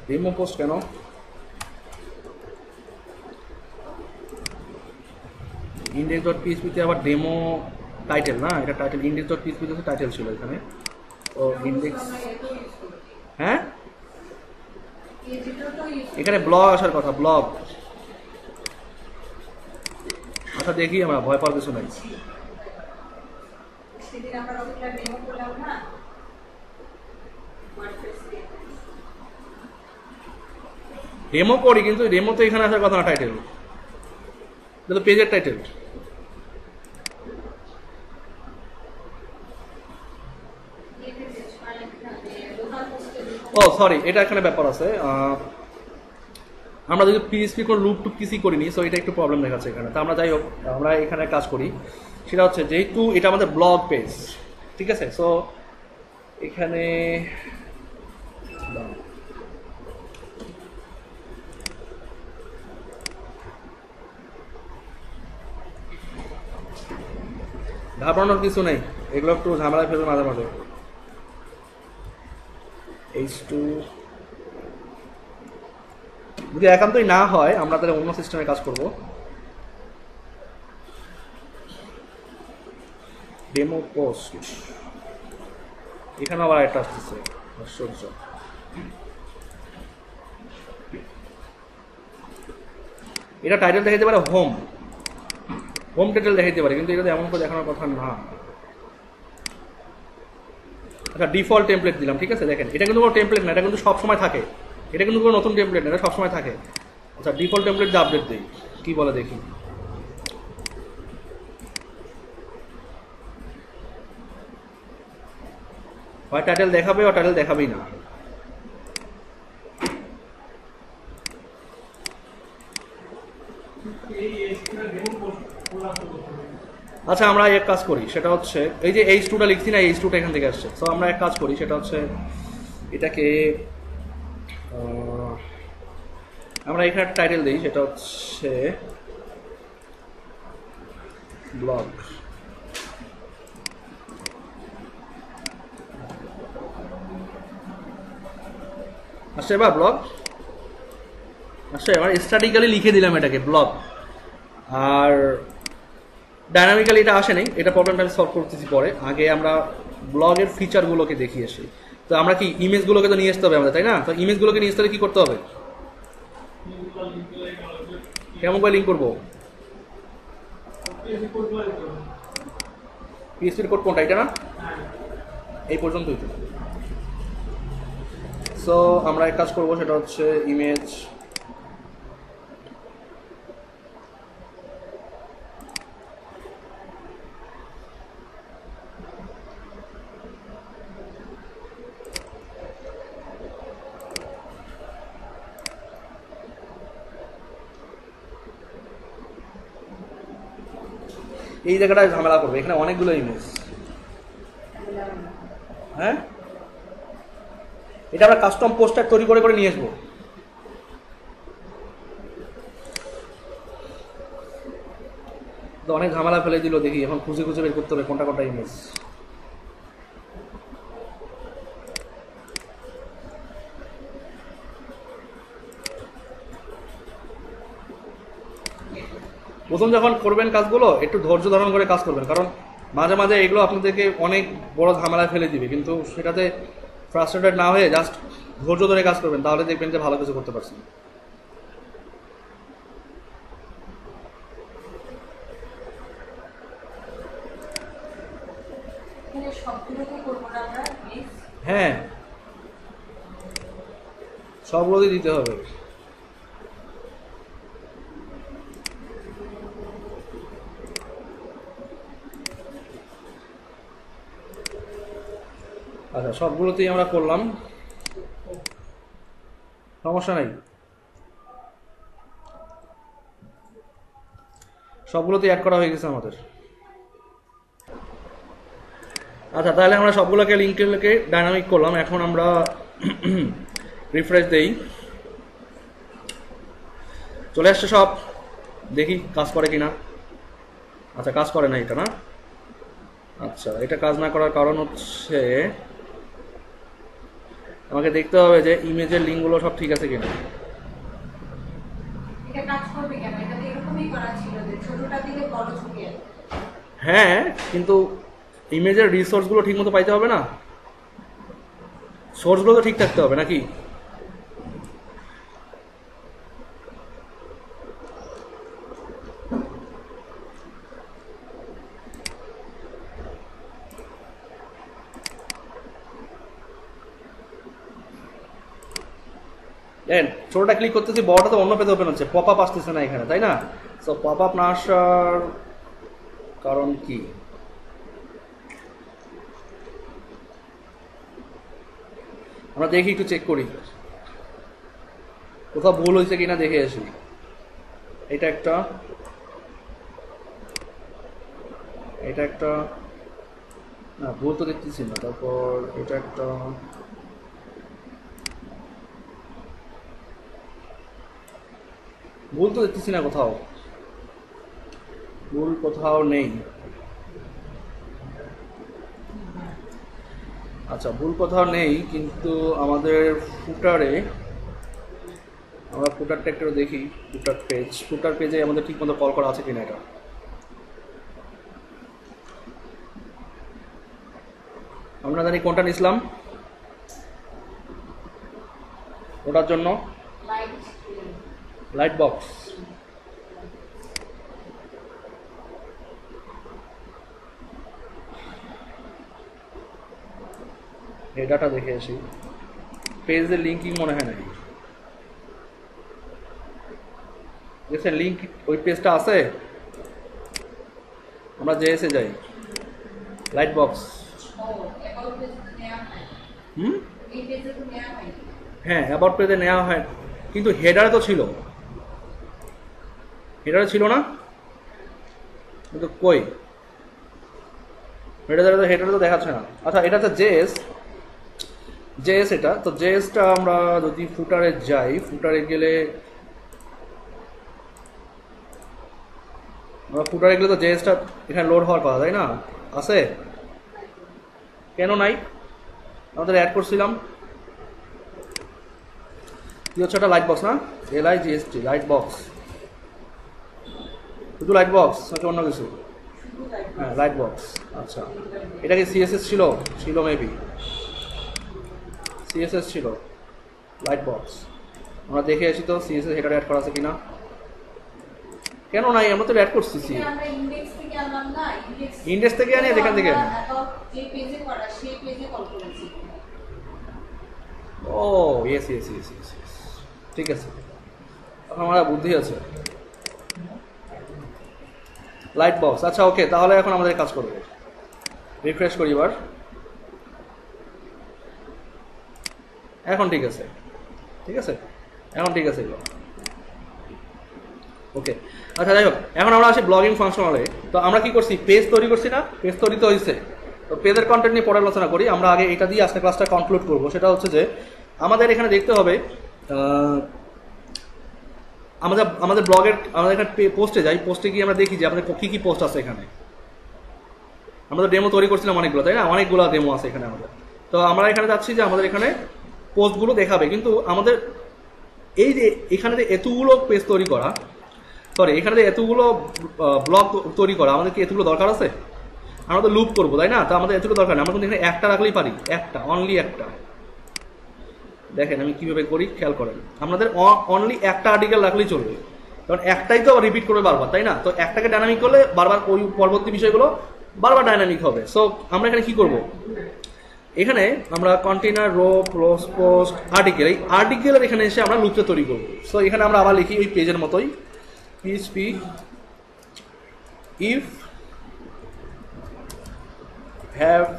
ডেমো পোস্ট কেন? index.php-তে আবার ডেমো টাইটেল না, এটা টাইটেল। index.php-তে টাইটেল ছিল এখানে, তো ইন্ডেক্স। হ্যাঁ এখানে ব্লগ আসার কথা, ব্লগ। আচ্ছা দেখি, আমরা ভয় পাওয়ার কিছু নাই। ডেমো করি, কিন্তু ডেমো তো এখানে আসার কথা না, টাইটেল। এটা তো পেজের টাইটেল। ও সরি, এটা এখানে ব্যাপার আছে। আমরা যদি পিএসপি কোনো লুপ টুপ কিছুই করিনি, সো এটা একটু প্রবলেম দেখাচ্ছে এখানে। তো আমরা যাই হোক, আমরা এখানে কাজ করি। সেটা হচ্ছে যেহেতু এটা আমাদের ব্লগ পেজ, ঠিক আছে, সো এখানে ঘাবড়ানোর কিছু নেই, এগুলো একটু ঝামেলায় ফেলবে মাঝে মাঝে। H2 যদি একান্তই না হয়, আমরা তাহলে অন্য সিস্টেমে কাজ করব। ডেমো পোস্ট, এখানে আবার একটা আসতেছে, আশ্চর্য। এটা টাইটেল দেখাইতে পারে হোম, হোম টাইটেল দেখাইতে পারে, কিন্তু এটা এমন করে দেখানোর কথা না। আচ্ছা ডিফল্ট টেমপ্লেট দিলাম, ঠিক আছে। দেখেন এটা কিন্তু কোনো টেমপ্লেট না, এটা কিন্তু সবসময় থাকে। এটা কিন্তু কোনো নতুন টেমপ্লেট না, এটা সবসময় থাকে। আচ্ছা ডিফল্ট টেমপ্লেট দিয়ে আপডেট দিই, কি বলে দেখি। হয় টাইটেল দেখাবে, আর টাইটেল দেখাবেই না। আচ্ছা আমরা এক কাজ করি, সেটা হচ্ছে এই যে H2টা লিখছি না, H2টা এখান থেকে আসছে। সো আমরা এক কাজ করি, সেটা হচ্ছে এটাকে আমরা এখানে একটা টাইটেল দিই, সেটা হচ্ছে ব্লগ। আসছে এবার ব্লগ, আসছে এবার স্ট্যাটিক্যালি লিখে দিলাম এটাকে ব্লগ। আর ডাইনামিক্যালি এটা আসে নাই, এটা প্রবলেমটা আমি সলভ করতেছি পরে। আগে আমরা ব্লগের ফিচারগুলোকে দেখিয়ে আসি। তো আমরা কি ইমেজগুলোকে তো নিয়ে আসতে হবে আমাদের, তাই না? তো ইমেজগুলোকে নিয়ে আসতে হলে কী করতে হবে? কেমন করে লিঙ্ক করবো? পিএসপির কোড কোনটা, এটা না? এই পর্যন্তই তো। সো আমরা এক কাজ করবো, সেটা হচ্ছে ইমেজ এই জায়গাটায় ঝামেলা করবে, এখানে অনেকগুলো ইমেজ। হ্যাঁ এটা আমরা কাস্টম পোস্টার তৈরি করে করে নিয়ে আসবো। তো অনেক ঝামেলা ফেলে দিল, দেখি এখন খুঁজে খুঁজে বের করতে হবে কোনটা কোনটা ইমেজ। প্রথম যখন করবেন কাজগুলো একটু ধৈর্য ধারণ করে কাজ করবেন, কারণ মাঝে মাঝে এগুলো আপনাদেরকে অনেক বড় ঝামেলায় ফেলে দিবে। কিন্তু সেটাতে ফ্রাস্ট্রেটেড না হয়ে জাস্ট ধৈর্য ধরে কাজ করবেন, তাহলে দেখবেন যে ভালো কিছু করতে পারছেন। হ্যাঁ সবগুলোই দিতে হবে। আচ্ছা সবগুলোতেই আমরা করলাম, সমস্যা নাই। সবগুলোতেই অ্যাড করা হয়ে গেছে আমাদের। আচ্ছা তাহলে আমরা সবগুলোকে লিঙ্কে ডাইনামিক করলাম। এখন আমরা রিফ্রেশ দেই, চলে আসছে সব। দেখি কাজ করে কিনা। আচ্ছা কাজ করে না এটা, না আচ্ছা এটা কাজ না করার কারণ হচ্ছে আমাকে দেখতে হবে যে ইমেজের লিঙ্কগুলো সব ঠিক আছে কিনা। এটা কাজ করবে কেন? এটা তো এরকমই করা ছিল যে ছোটটা দিলে বড় ছবি আসবে। হ্যাঁ কিন্তু ইমেজের রিসোর্সগুলো ঠিক মতো পাইতে হবে না, সোর্সগুলো তো ঠিক থাকতে হবে নাকি। দেন ছোটটা ক্লিক করতেছি, বড়টা তো অন্য পেজে ওপেন হচ্ছে, পপ আপ আসতেছে না এখানে, তাই না? সো পপ আপ না আসার কারণ কি? আমরা দেখি, একটু চেক করি কোথাও ভুল হয়েছে কিনা, দেখে আসি। এটা একটা, এটা একটা, না ভুল তো দেখতেছি না। তারপর এটা একটা, ভুল তো দেখতেছি না কোথাও, ভুল কোথাও নেই। আচ্ছা ভুল কোথাও নেই, কিন্তু আমাদের ফুটারে, আমরা ফুটারটা একটু দেখি। ফুটার পেজে আমাদের ঠিক মতো কল করা আছে কিনা এটা। আমরা জানি কোনটা নিছিলাম ওটার জন্য, লাইট বক্স। হেডাটা দেখে আসি, পেজের লিঙ্কিং মনে হয় নাই। দেখছেন লিঙ্ক ওই পেজটা আছে, আমরা জেএসে যাই, লাইট বক্স। হ্যাঁ অ্যাবাউট পেজে নেওয়া হয়, কিন্তু হেডারে তো ছিল, হেডারে ছিল না, কিন্তু কই হেডারে তো দেখাচ্ছে না। আচ্ছা এটা হচ্ছে জেএস, এটা তো জেএসটা আমরা যদি ফুটারে যাই, ফুটারে গেলে তো জেএসটা এখানে লোড হওয়ার কথা, তাই না? আছে কেন নাই? আমাদের অ্যাড করছিলাম কি হচ্ছে, একটা লাইট বক্স না, LIGST লাইট বক্স, শুধু লাইট বক্স নাকি অন্য কিছু? হ্যাঁ লাইট বক্স। আচ্ছা এটা কি সিএসএস ছিল? ছিল মেবি, সিএসএস ছিল লাইট বক্স। আমরা দেখে আসি তো সিএসএস হেডার অ্যাড করা আছে কিনা। কেন নাই? আমরা তো অ্যাড করছি। আমরা ইনডেক্স থেকে আনলাম না, ইনডেক্স থেকে আনি, এখান থেকে আনি। যে পেজে করা সেই পেজে কল করেছি। ও ইয়েস ইয়েস ইয়েস ইয়েস, ঠিক আছে, আমার বুদ্ধি আছে। লাইট বক্স, আচ্ছা ওকে, তাহলে এখন আমাদের কাজ করবে। রিফ্রেশ করি এবার, এখন ঠিক আছে, ঠিক আছে, এখন ঠিক আছে এগুলো ওকে। আচ্ছা যাই হোক, এখন আমরা আসি ব্লগিং ফাংশনালে। তো আমরা কি করছি, পেজ তৈরি করছি না, পেজ তৈরি তো হয়েছে। তো পেজের কন্টেন্ট নিয়ে পরে আলোচনা করি। আমরা আগে এটা দিয়ে আজকে ক্লাসটা কনক্লুড করবো। সেটা হচ্ছে যে আমাদের এখানে দেখতে হবে, আমাদের ব্লগের, আমাদের এখানে পোস্টে যাই, পোস্টে গিয়ে আমরা দেখি যে আমাদের কী কী পোস্ট আছে এখানে। আমরা তো ডেমো তৈরি করছিলাম অনেকগুলো, তাই না? অনেকগুলো ডেমো আছে এখানে আমাদের। তো আমরা এখানে যাচ্ছি যে আমাদের এখানে পোস্টগুলো দেখাবে, কিন্তু আমাদের এই যে এখানে যে এতগুলো পেজ তৈরি করা, সরি এখানে যে এতগুলো ব্লগ তৈরি করা, আমাদের কি এতগুলো দরকার আছে? আমরা তো লুপ করবো, তাই না? তো আমাদের এতগুলো দরকার নেই, আমরা কিন্তু এখানে একটা রাখলেই পারি, একটা, অনলি একটা। দেখেন আমি কিভাবে করি, খেয়াল করেন। আমাদের অনলি একটা আর্টিকেল রাখলেই চলবে, কারণ একটাই তো রিপিট করবে বারবার, তাই না? তো একটাকে ডাইনামিক করলে বারবার ওই পরবর্তী বিষয়গুলো বারবার ডাইনামিক হবে। সো আমরা এখানে কি করব, এখানে আমরা কন্টেইনার, রো, পোস্ট, আর্টিকেল, এই আর্টিকেলের এখানে এসে আমরা লুপটা তৈরি করবো। সো এখানে আমরা আবার লিখি ওই পেজের মতোই, PHP if have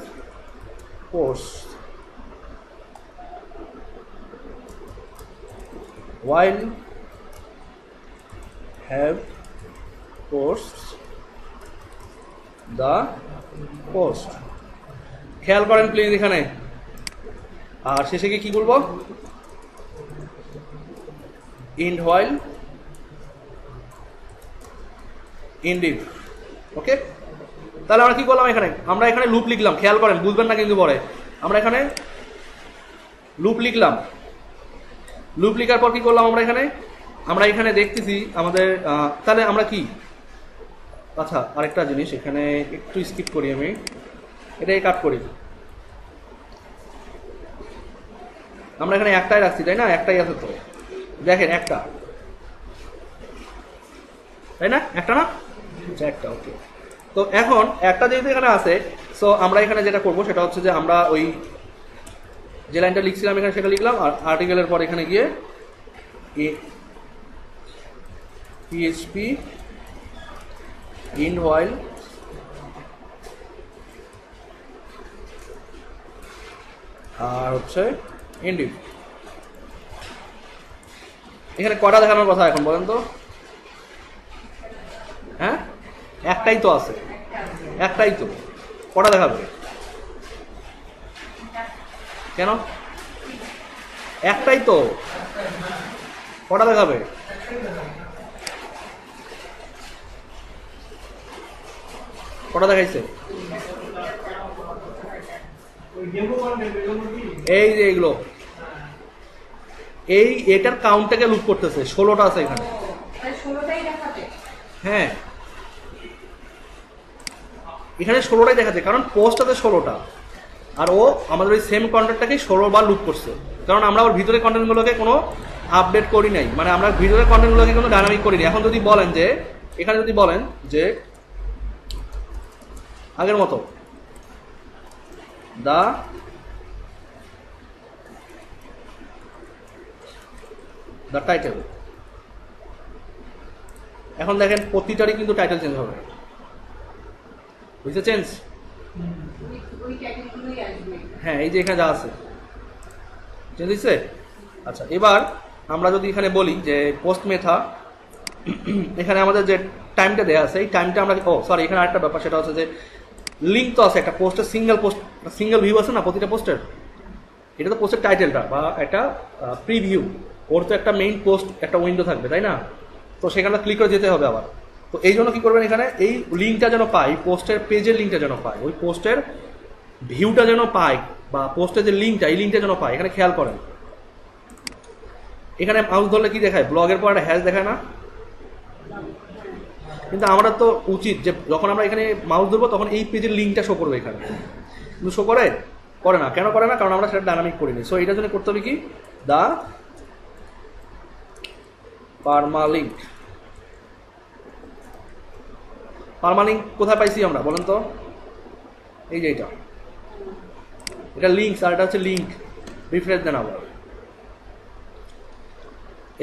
post while have posts the post। খেয়াল করেন প্লিজ এখানে। আর শেষে গিয়ে কি বলবো, ইন্ড হোয়াইল ইন্ডিভ। ওকে, তাহলে আমরা কি করলাম এখানে, আমরা এখানে লুপ লিখলাম, খেয়াল করেন বুঝবেন না কিন্তু পরে। আমরা এখানে লুপ লিখলাম, লুপ লিখার পর কি করলাম আমরা এখানে দেখতেছি আমাদের তাহলে আমরা কি, আচ্ছা আরেকটা জিনিস এখানে একটু স্কিপ করি, আমি এটাই কাট করি। আমরা এখানে একটাই রাখছি তাই না, একটাই আছে তো, দেখেন একটা, তাই না, একটা না, আচ্ছা একটা। ওকে, তো এখন একটা যেহেতু এখানে আছে, সো আমরা এখানে যেটা করবো সেটা হচ্ছে যে আমরা ওই যে লাইনটা লিখছিলাম এখানে সেটা লিখলাম, আর আর্টিকেলের পর এখানে গিয়ে পিএইচপি ইন্ড হোয়াইল আর হচ্ছে ইন্ডিভ। এখানে কটা দেখানোর কথা এখন বলেন তো? হ্যাঁ, একটাই তো আছে, একটাই তো, কটা দেখাবে কেন? একটাই তো, কটা দেখাবে? কটা দেখাইছে? এই যে এইগুলো, এটার কাউন্টটাকে লুপ করতেছে, 16টা আছে এখানে। হ্যাঁ, এখানে 16টাই দেখাচ্ছে, কারণ পোস্ট আছে 16টা, আর ও আমাদের ওই সেম কন্টেন্টটাকে 16 বার লুপ করছে, কারণ আমরা ওর ভিতরে কন্টেন্টগুলোকে কোনো আপডেট করি নাই, মানে আমরা ভিতরের কন্টেন্টগুলোকে কোনো ডাইনামিক করিনি। এখন যদি বলেন যে এখানে যদি বলেন যে আগের মতো দ্য টাইটেল, এখন দেখেন প্রতিটারই কিন্তু টাইটেল চেঞ্জ হবে, বুঝতে চেঞ্জ? হ্যাঁ, এই যে এখানে যা আছে চেঞ্জ হয়েছে। আচ্ছা, এবার আমরা যদি এখানে বলি যে পোস্ট মেথা, এখানে আমাদের যে টাইমটা দেওয়া আছে এই টাইমটা আমরা, ও সরি, এখানে আরেকটা ব্যাপার, সেটা হচ্ছে যে লিঙ্ক তো আছে একটা পোস্টের, সিঙ্গেল ভিউ আছে না প্রতিটা পোস্টের, এটা তো পোস্টের টাইটেলটা বা একটা প্রিভিউ, ওর তো একটা মেইন পোস্ট একটা উইন্ডো থাকবে তাই না, তো সেখানে ক্লিক করে যেতে হবে আবার। তো এই জন্য কি করবেন, এখানে এই লিঙ্কটা যেন পাই, পোস্টের পেজের লিঙ্কটা যেন পাই, ওই পোস্টের ভিউটা যেন পাই, বা পোস্টের যে লিঙ্কটা এই লিঙ্কটা যেন পাই, এখানে খেয়াল করেন এখানে মাউস ধরলে কি দেখায়, ব্লগের পর একটা হ্যাশ দেখায় না, কিন্তু আমরা তো উচিত যে যখন আমরা এখানে মাউস ধরবো তখন এই পেজের লিঙ্কটা শো করবে এখানে, কিন্তু শো করে না, কেন করে না, কারণ আমরা সেটা ডাইনামিক করিনি। সো এটার জন্য করতে হবে কি, দা পারমালিঙ্ক। পারমালিঙ্ক কোথায় পাইছি আমরা বলেন তো? এই যে এটা লিঙ্কস, আর এটা হচ্ছে লিঙ্ক। রিফ্রেশ দেন আবার,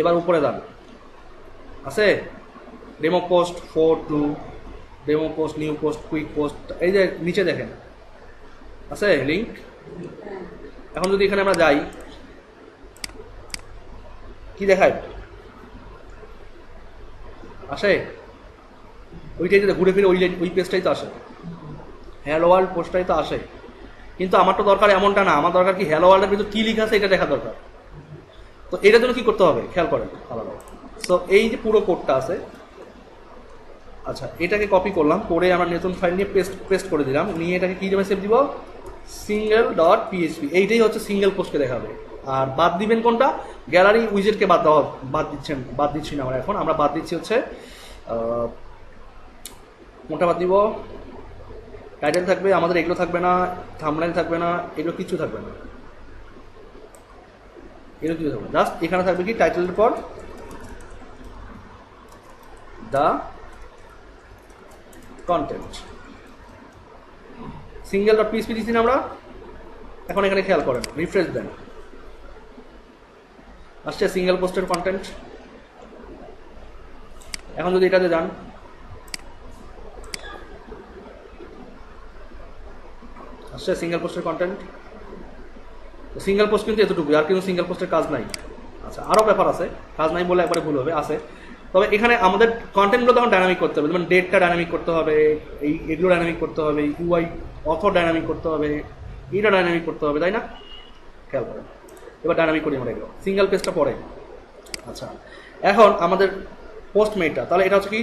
এবার উপরে দান আছে demo post 4 demo post, new post, quick post, এই যে নিচে দেখেন আছে লিঙ্ক। এখন যদি এখানে আমরা যাই কি দেখায়, আসে ওইটাই তো ঘুরে ফিরে ওই পেজটাই তো আসে, হ্যালো ওয়ার্ল্ড পোস্টটাই তো আসে। কিন্তু আমার তো দরকার এমনটা না, আমার দরকার কি হ্যালো ওয়ার্ল্ডের ভিতরে কি লিখা আছে এটা দেখা দরকার। তো এটার জন্য কি করতে হবে খেয়াল করেন আলাদা। সো এই যে পুরো কোডটা আছে, আচ্ছা এটাকে কপি করলাম, করে আমরা নতুন ফাইল নিয়ে পেস্ট করে দিলাম, নিয়ে এটাকে কি নামে সেভ দিব, single.php। এইটাই হচ্ছে সিঙ্গেল পোস্টকে দেখাবে। আর বাদ দিবেন কোনটা, গ্যালারি উইজেটকে বাদ দিচ্ছি না আমরা, এখন আমরা বাদ দিচ্ছি হচ্ছে কোনটা বাদ দিব, টাইটেল থাকবে আমাদের, এগুলো থাকবে না, থাম্বনেইল থাকবে না, এগুলো কিছু থাকবে না, এগুলো কিছু থাকবে, জাস্ট এখানে থাকবে কি টাইটেলের পর দ্য কন্টেন্ট, single.php দিচ্ছি না আমরা। এখন এখানে খেয়াল করেন, রিফ্রেশ দেন, আসছে সিঙ্গেল পোস্টের কন্টেন্ট। এখন যদি এটাতে যান, আসছে সিঙ্গেল পোস্টের কন্টেন্ট। সিঙ্গেল পোস্ট কিন্তু এতটুকু, আর কিন্তু সিঙ্গেল পোস্টের কাজ নাই। আচ্ছা আরও ব্যাপার আছে, কাজ নাই বলে একবারে ভুল হবে, আছে। তবে এখানে আমাদের কন্টেন্টগুলো তখন ডাইনামিক করতে হবে, যেমন ডেটটা ডাইনামিক করতে হবে, এগুলো ডাইনামিক করতে হবে, ইউআই অথর ডাইনামিক করতে হবে, এইটা ডাইনামিক করতে হবে, তাই না? খেয়াল করেন, এবার ডাইনামিক করি আমরা এগুলো। সিঙ্গেল পেজটা পরে আচ্ছা, এখন আমাদের পোস্ট মেইডটা, তাহলে এটা হচ্ছে কি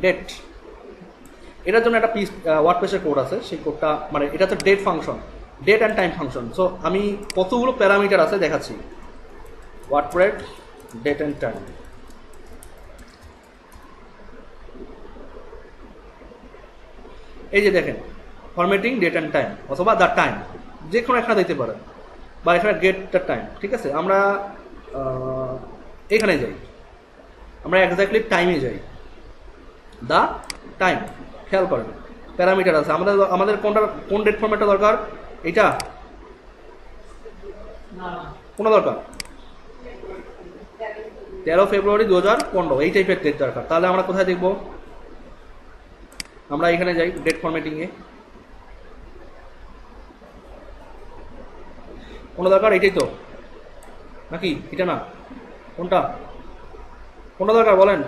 ডেট। এটার জন্য একটা ওয়ার্ডপ্রেসের কোড আছে, সেই কোডটা মানে এটা হচ্ছে date function, date and time function. So আমি কতগুলো প্যারামিটার আছে দেখাচ্ছি। ওয়ার্ডপ্রেস ডেট অ্যান্ড টাইম, এই যে দেখেন ফরম্যাটিং ডেট অ্যান্ড টাইম অথবা দ্য টাইম, যে কোনো একটা দিতে পারেন, বা এখানে গেট দ্য টাইম। ঠিক আছে, আমরা এখানে যাই, আমরা এক্স্যাক্টলি টাইমে যাই, দ্য টাইম। খেয়াল করেন প্যারামিটার আছে আমাদের, আমাদের কোনটা কোন ডেট ফরম্যাটটা দরকার, এটা কোনটা দরকার 13 ফেব্রুয়ারি 2015, এই টাইপের ডেট দরকার। তাহলে আমরা কোথায় দেখব, আমরা এখানে যাই ডেট ফরম্যাটিংয়ে, কোনটা দরকার, এটাই তো নাকি এটা না, কোনটা কোনটা দরকার বলেন,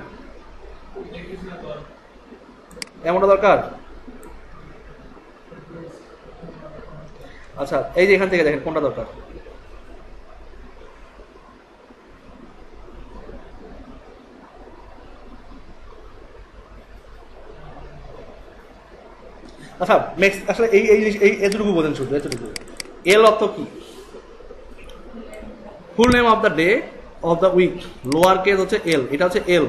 এমনটা দরকার। আচ্ছা, এই যে এখান থেকে দেখেন কোনটা দরকার, আচ্ছা নেক্সট, আসলে এই এই এই এতটুকু বোঝেন, শুধু এতটুকু। এল অর্থ কি, full name of the day of the week, lower case হচ্ছে এল, এটা হচ্ছে এল,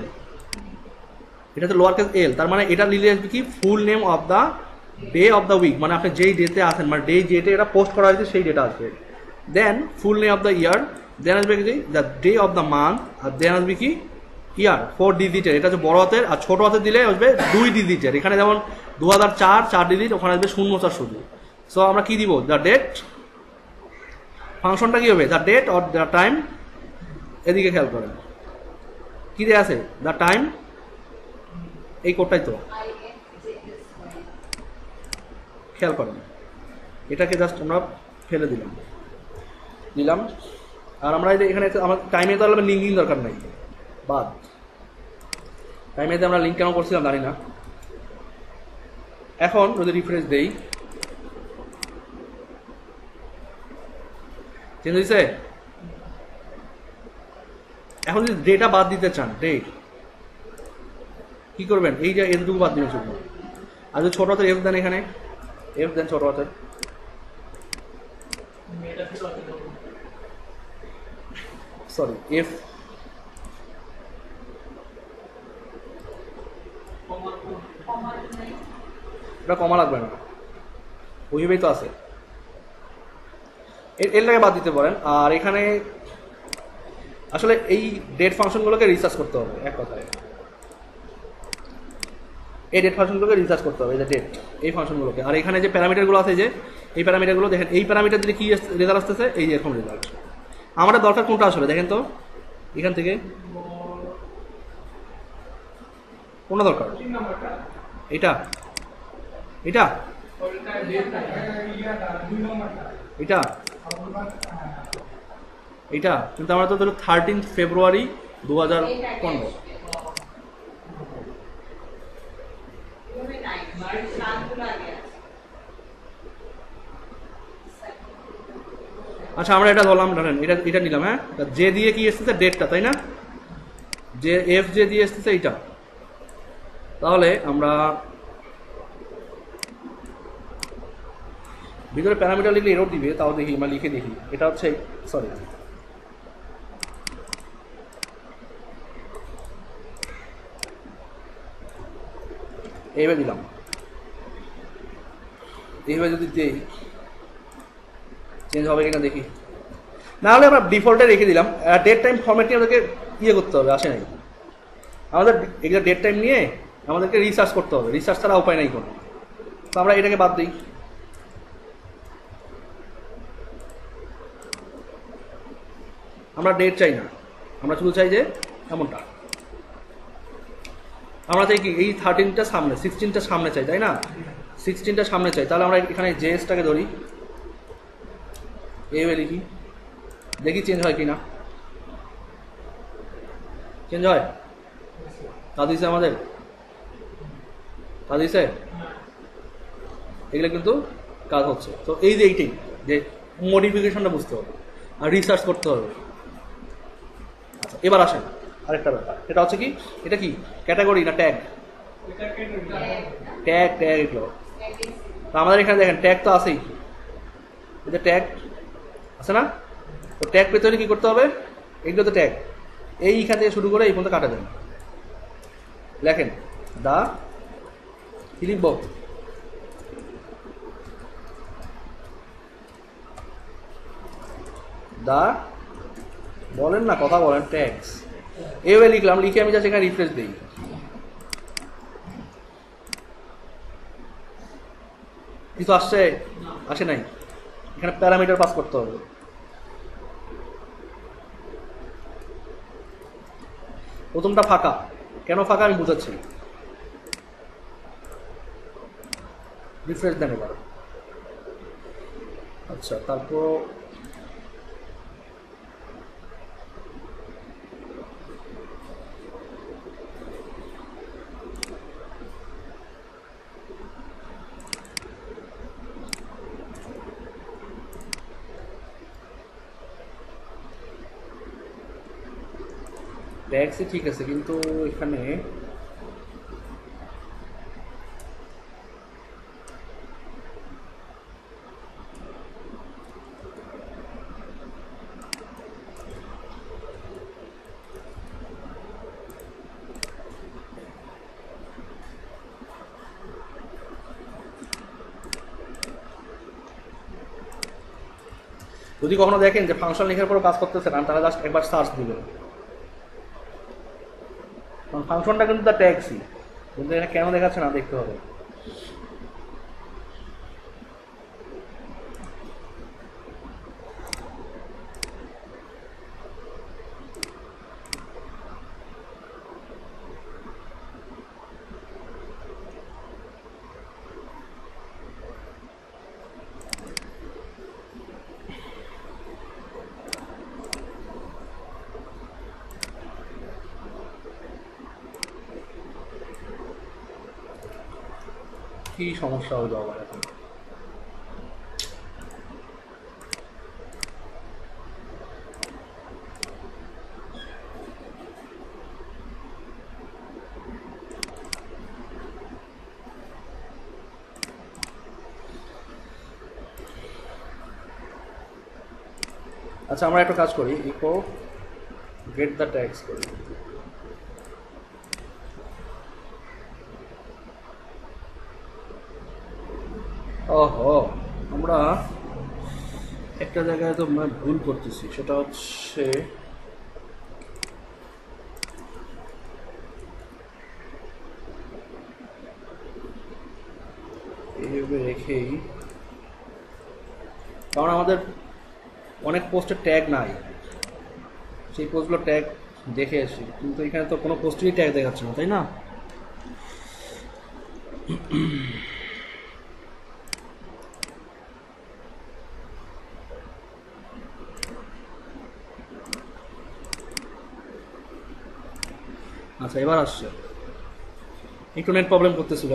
এটা হচ্ছে লোয়ার কেস এল। তার মানে এটা লিখলে আসবে কি full name of the day of the week, মানে আপনি যেই ডেতে আছেন, মানে ডে যেটা এটা পোস্ট করা হয়েছে সেই ডেটা আসবে। Then full name of the year, then আসবে কি the day of the month, আর দেন আসবে কি ইয়ার 4 ডিজিটের, এটা হচ্ছে বড় হাতের, আর ছোট হাতের দিলে আসবে 2 ডিজিটের। এখানে যেমন 2004 4 ডিজিট, ওখানে আসবে 0 শুধু। সো আমরা কি দিব, দ্য ডেট ফাংশনটা কি হবে, the date or the time, এদিকে খেয়াল করেন কি দেয়া আছে, দ্য টাইম, এই কোডটাই তো, খেয়াল করেন এটাকে জাস্ট আমরা ফেলে দিলাম। আর আমরা এখানে আমার টাইমে তো লিঙ্কিং দরকার নাই, বাদ। টাইমেতে আমরা লিঙ্ক কেন করছিলাম জানি না। এখন যদি রিফ্রেশ দেই, চেঞ্জ হয়েছে। এখন যদি ডেটা বাদ দিতে চান, ডেট কি করবেন, এই যে এতটুকু বাদ দিবেন শুধু। আর যদি ছোট হাতের এফ দেন, এখানে এফ দেন ছোট হাতের, সরি এফ, এটা কমা লাগবে না, ওইভাবেই তো আছে, এরটাকে বাদ দিতে পারেন। আর এখানে আসলে এই ডেট ফাংশনগুলোকে রিসার্চ করতে হবে, এক কথায় এই ডেট ফাংশনগুলোকে রিসার্চ করতে হবে, এই যে ডেট এই ফাংশনগুলোকে। আর এখানে যে প্যারামিটারগুলো আছে, যে এই প্যারামিটারগুলো দেখেন, এই প্যারামিটার দিলে কি রেজাল্ট আসতেছে, এই যে এরকম রেজাল্ট। আমাদের দরকার কোনটা আসলে দেখেন তো, এখান থেকে কোনটা দরকার, এটা এটা এটা এটা কিন্তু আমরা তো ধরো 13 ফেব্রুয়ারি 2015, আচ্ছা আমরা এটা ধরলাম, ধরেন এটা এটা নিলাম, হ্যাঁ জে দিয়ে কি এসতেছে ডেটটা, তাই না, যে এফ জে দিয়ে এসতেছে এইটা। তাহলে আমরা ভিতরে প্যারামিটার লিখলে এরর দিবে, তাও দেখি আমরা লিখে দেখি, এটা হচ্ছে সরি এইভাবে দিলাম, এইভাবে যদি দেই চেঞ্জ হবে কিনা দেখি। না হলে আমরা ডিফল্টে রেখে দিলাম। ডেট টাইম ফরম্যাটটি আমাদেরকে ইয়ে করতে হবে, আসে নাই আমাদের এগুলো, ডেট টাইম নিয়ে আমাদেরকে রিসার্চ করতে হবে, রিসার্চ ছাড়া উপায় নাই কোনো। তো আমরা এটাকে বাদ দিই, আমরা ডেট চাই না, আমরা শুধু চাই যে এমনটা, আমরা চাই কি এই 13টা সামনে, 16টা সামনে চাই, তাই না, 16টা সামনে চাই। তাহলে আমরা এখানে জেএসটাকে ধরি, এইভাবে লিখি, দেখি চেঞ্জ হয় কিনা, চেঞ্জ হয়, তা দিছে আমাদের, তা দিছে, এগুলো কিন্তু কাজ হচ্ছে। তো এই যে এইটাই যে মডিফিকেশনটা বুঝতে হবে আর রিসার্চ করতে হবে, আচ্ছা এবার আসেন আরেকটা ব্যাপার, এটা হচ্ছে কি, এটা কি ক্যাটাগরি না ট্যাগ? এটা কেটে ট্যাগ ট্যাগ এগুলো। তো আমাদের এখানে দেখেন ট্যাগ তো আছেই, এটা ট্যাগ আছে না? তো ট্যাগ পেতে হলে কি করতে হবে? এগুলো তো ট্যাগ, এইখান থেকে শুরু করে এই পর্যন্ত কাটা দেন। লেখেন দা, কি লিখব? দা, বলেন না, কথা বলেন, ট্যাক্স এভাবে লিখলাম, লিখে আমি জাস্ট এখানে রিফ্রেশ দিই। কিছু আসছে? আসে নাই। এখানে প্যারামিটার পাস করতে হবে। প্রথমটা ফাঁকা, কেন ফাঁকা আমি বুঝাচ্ছি। রিফ্রেশ দেন এবার। আচ্ছা তারপর ট্যাক্সই ঠিক আছে, কিন্তু এখানে যদি কখনো দেখেন যে ফাংশন লেখার পরও কাজ করতেছে না, তাহলে জাস্ট একবার সার্চ দিবেন, কারণ ফাংশনটা কিন্তু তার ট্যাক্সই, কিন্তু এখানে কেন দেখাচ্ছে না দেখতে হবে। কি সমস্যা হলো আবার এখন? আচ্ছা আমরা একটা কাজ করি, ইকো গেট দ্য ট্যাক্স করি। ওহো, আমরা একটা জায়গায় তো ভুল করতেছি, সেটা হচ্ছে এইভাবে রেখেই, কারণ আমাদের অনেক পোস্টের ট্যাগ নাই, সেই পোস্টগুলো ট্যাগ দেখে আসি, কিন্তু এখানে তো কোনো পোস্টেরই ট্যাগ দেখাচ্ছে না, তাই না? আচ্ছা এবার আসছে, একটু নেট প্রবলেম করতেছিল।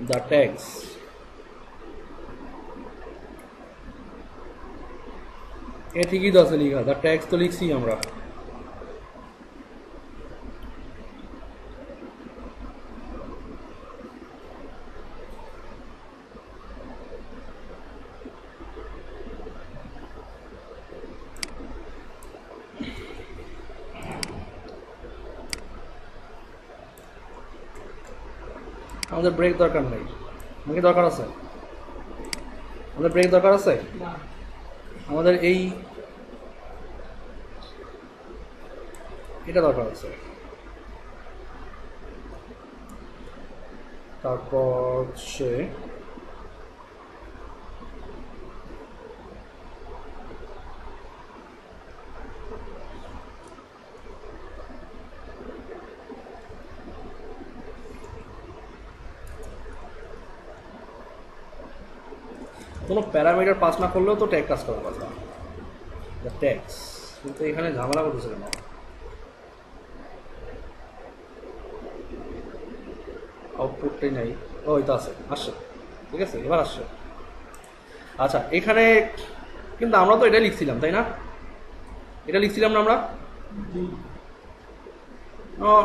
দ্য ট্যাক্স, এ ঠিকই তো আছে লিখা, দ্য ট্যাক্স তো লিখছি আমরা। আমাদের ব্রেক দরকার নেই, আমাকে দরকার আছে, আমাদের ব্রেক দরকার আছে, না আমাদের এই এটা দরকার আছে। তারপর হচ্ছে কোনো প্যারামিটার পাস না করলেও তো ট্যাগ কাজ করার কথা, ট্যাক্স, কিন্তু এখানে ঝামেলা করতেছে কেন? আউটপুটটাই নাই, ও এটা আছে, আসছে, ঠিক আছে এবার আসছে। আচ্ছা এখানে কিন্তু আমরা তো এটাই লিখছিলাম তাই না, এটা লিখছিলাম না আমরা?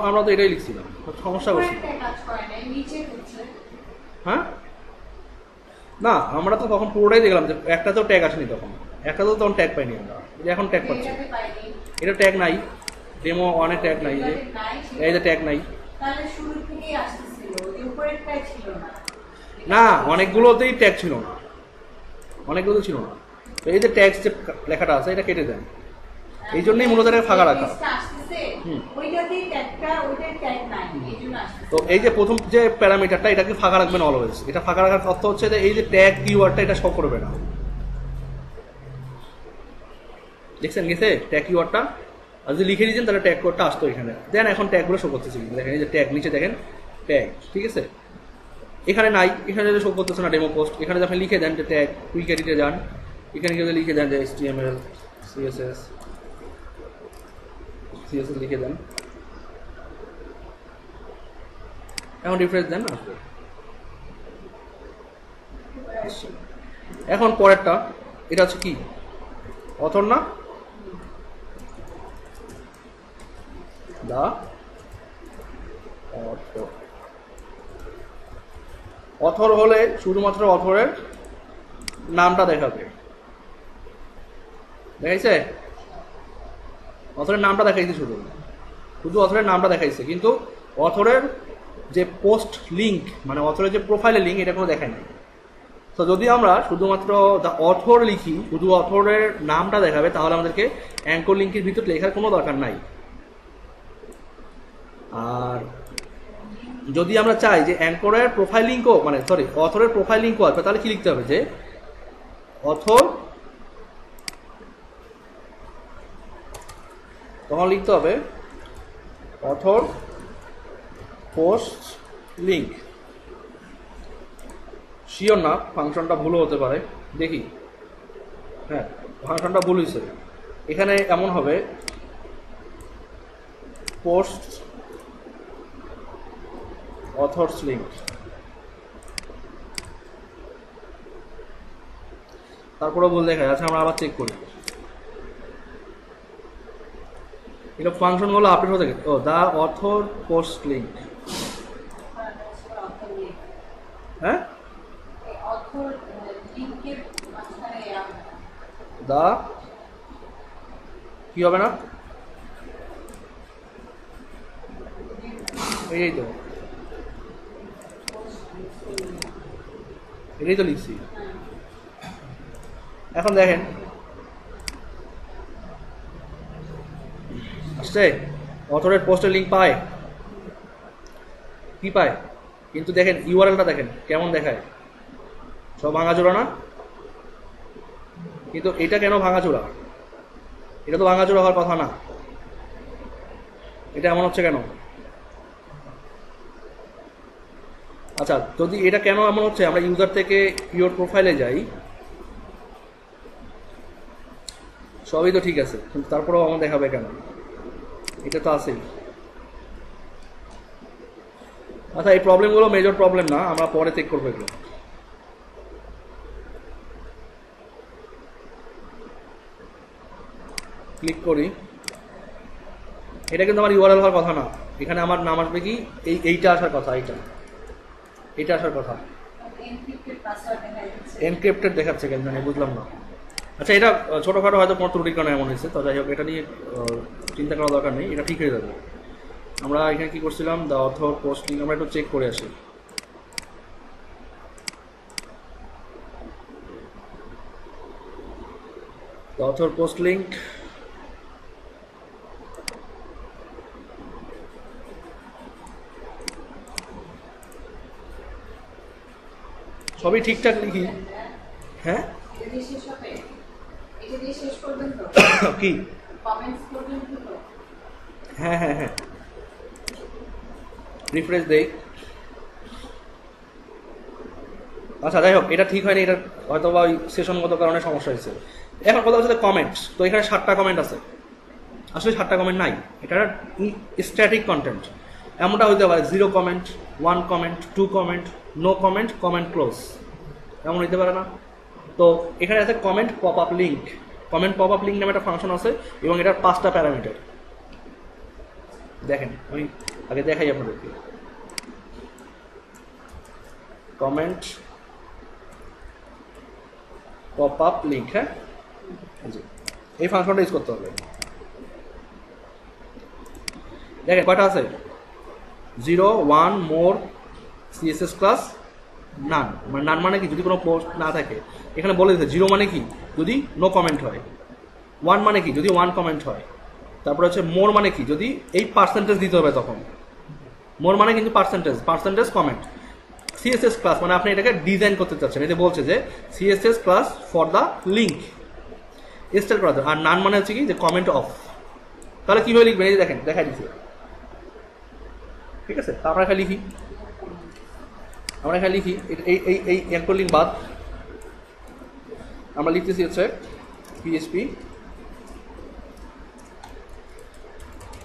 আমরা তো এটাই লিখছিলাম, সমস্যা করছি। উপরেরটা কাজ করে না, নিচে হচ্ছে। হ্যাঁ না, আমরা তো তখন পুরোটাই দেখলাম যে একটাতেও ট্যাগ আসেনি, তখন একটাতেও তখন ট্যাগ পাইনি আমরা, যে এখন ট্যাগ পাচ্ছি। এটাতে পাইনি। এটা ট্যাগ নাই, ডেমো ওয়ানে ট্যাগ নাই, যে এটাতে নাই, সেটা- এই যে ট্যাগ নাই। তাহলে শুরু থেকেই আসতেছিল, ওই উপরেরটাই ছিল না। না অনেকগুলোতেই ট্যাগ ছিল না, অনেকগুলো ছিল না। তো এই যে ট্যাগ যে লেখাটা আছে এটা কেটে দেন, এই জন্যই মূলত এটা ফাঁকা রাখা। জিনিসটা আসতেছে, হুম। ওইটাতেই ট্যাগটা, ওইটার ট্যাগ নাই, এই জন্য আসতেছে। তো এই যে প্রথম যে প্যারামিটারটা এটাকে ফাঁকা রাখবেন অলওয়েজ। এটা ফাঁকা রাখার অর্থ হচ্ছে যে এই যে ট্যাগ কিওয়ার্ডটা এটা শো করবে না। দেখছেন গেছে ট্যাগ কিওয়ার্ডটা, আর যদি লিখে দিয়েছেন তাহলে ট্যাগ কোডটা আসতো এখানে। দেন এখন ট্যাগগুলো শো করতেছে, দেখেন এই যে ট্যাগ নিচে দেখেন ট্যাগ, ঠিক আছে? এখানে নাই, এখানে যদি শো করতেছে না ডেমো পোস্ট। এখানে যখন লিখে দেন যে ট্যাগ, কুইক এডিটে যান, এখানে যদি লিখে দেন যে HTML CSS লিখে দেন, এখন রিফ্রেশ দেন না আসবে। এখন পরেরটা, এটা হচ্ছে কি অথর না, দা অথর। অথর হলে শুধুমাত্র অথরের নামটা দেখাবে, দেখাইছে? অথরের নামটা দেখাইছে, শুধু শুধু অথরের নামটা দেখাইছে, কিন্তু অথরের যে পোস্ট লিঙ্ক মানে অথরের যে প্রোফাইলের লিঙ্ক এটা কোনো দেখায় নাই। তো যদি আমরা শুধুমাত্র দ্য অথর লিখি, শুধু অথরের নামটা দেখাবে, তাহলে আমাদেরকে অ্যাঙ্কর লিঙ্কের ভিতর লেখার কোনো দরকার নাই। আর যদি আমরা চাই যে অ্যাঙ্করের প্রোফাইল লিঙ্কও মানে সরি অথরের প্রোফাইল লিঙ্কও আসবে, তাহলে কি লিখতে হবে যে অথর, তখন লিখতে হবে অথর পোস্ট লিঙ্ক। শিওর না, ফাংশনটা ভুলও হতে পারে, দেখি। হ্যাঁ ফাংশনটা ভুল হয়েছে, এখানে এমন হবে পোস্ট অথরস লিঙ্ক। তারপরে ভুল দেখায়, আচ্ছা আমরা আবার চেক করি। এটা ফাংশনগুলো আপডেট হতে গেছে। ও দা অথর পোস্ট লিঙ্ক, হ্যাঁ দা কি হবে না, এই তো এটাই তো লিখছি। এখন দেখেন আসছে অথরের পোস্টের লিঙ্ক পায়, কি পায়? কিন্তু দেখেন ইউআরএলটা দেখেন কেমন দেখায়, সব ভাঙাচোরা না? কিন্তু এটা কেন ভাঙাচোরা? এটা তো ভাঙাচোরা হওয়ার কথা না, এটা এমন হচ্ছে কেন? আচ্ছা যদি এটা কেন এমন হচ্ছে, আমরা ইউজার থেকে পিওর প্রোফাইলে যাই, সবই তো ঠিক আছে, কিন্তু তারপরেও আমার দেখাবে কেন? এটা তো আছেই। আচ্ছা এই প্রবলেমগুলো মেজর প্রবলেম না, আমরা পরে চেক করবো এগুলো। ক্লিক করি, এটা কিন্তু আমার ইউআরএল হওয়ার কথা না, এখানে আমার নাম আসবে কি এইটা আসার কথা, এইটা আসার কথা। এনক্রিপ্টেড দেখাচ্ছে কেন জানি, বুঝলাম না। আচ্ছা এটা ছোটোখাটো হয়তো কোনো ত্রুটির কারণে এমন হয়েছে, তো যাই হোক এটা নিয়ে চিন্তা করার দরকার নেই, এটা ঠিক হয়ে যাবে। আমরা এখানে কি করছিলাম, দ্য অথর পোস্টিং, আমরা একটু চেক করে আসি। দ্য অথর পোস্ট লিঙ্ক, সবই ঠিকঠাক লিখি। হ্যাঁ কি হ্যাঁ হ্যাঁ হ্যাঁ রিফ্রেশ দেই। আচ্ছা যাই হোক এটা ঠিক হয়নি, এটা হয়তো বা ওই সেশনগত কারণে সমস্যা হয়েছে। এখন কথা হচ্ছে কমেন্টস, তো এখানে 7টা কমেন্ট আছে, আসলে 7টা কমেন্ট নাই, এটা স্ট্যাটিক কন্টেন্ট। এমনটা হইতে পারে 0 comment, 1 comment, 2 comment, no comment, comment close, এমন হইতে পারে না? তো এখানে আছে comment pop up link. Comment pop up link নামে একটা ফাংশন আছে এবং এটার 5টা প্যারামিটার। দেখেন আমি আগে দেখাই আপনাদেরকে। কমেন্ট পপ আপ লিঙ্ক, হ্যাঁ এই ফাংশনটা ইউজ করতে হবে। দেখেন কয়টা আছে, 0 1 মোর সিএসএস ক্লাস নান। মানে নান মানে কি, যদি কোনো পোস্ট না থাকে। এখানে বলে দিতে 0 মানে কি, যদি নো কমেন্ট হয়। 1 মানে কি, যদি 1 কমেন্ট হয়। তারপরে হচ্ছে মোর মানে কি, যদি এই পার্সেন্টেজ দিতে হবে তখন। মোর মানে কিন্তু পার্সেন্টেজ কমেন্ট। সিএসএস ক্লাস মানে আপনি এটাকে ডিজাইন করতে চাচ্ছেন, এতে বলছে যে CSS class for the link start করা। আর নান মানে হচ্ছে কি, যে কমেন্ট অফ। তাহলে কীভাবে লিখবেন, এই যে দেখেন দেখাই দিচ্ছি, ঠিক আছে। আমরা এখানে লিখি, এই এই এই অ্যাঙ্কর লিঙ্ক বাদ আমরা লিখতেছি হচ্ছে PHP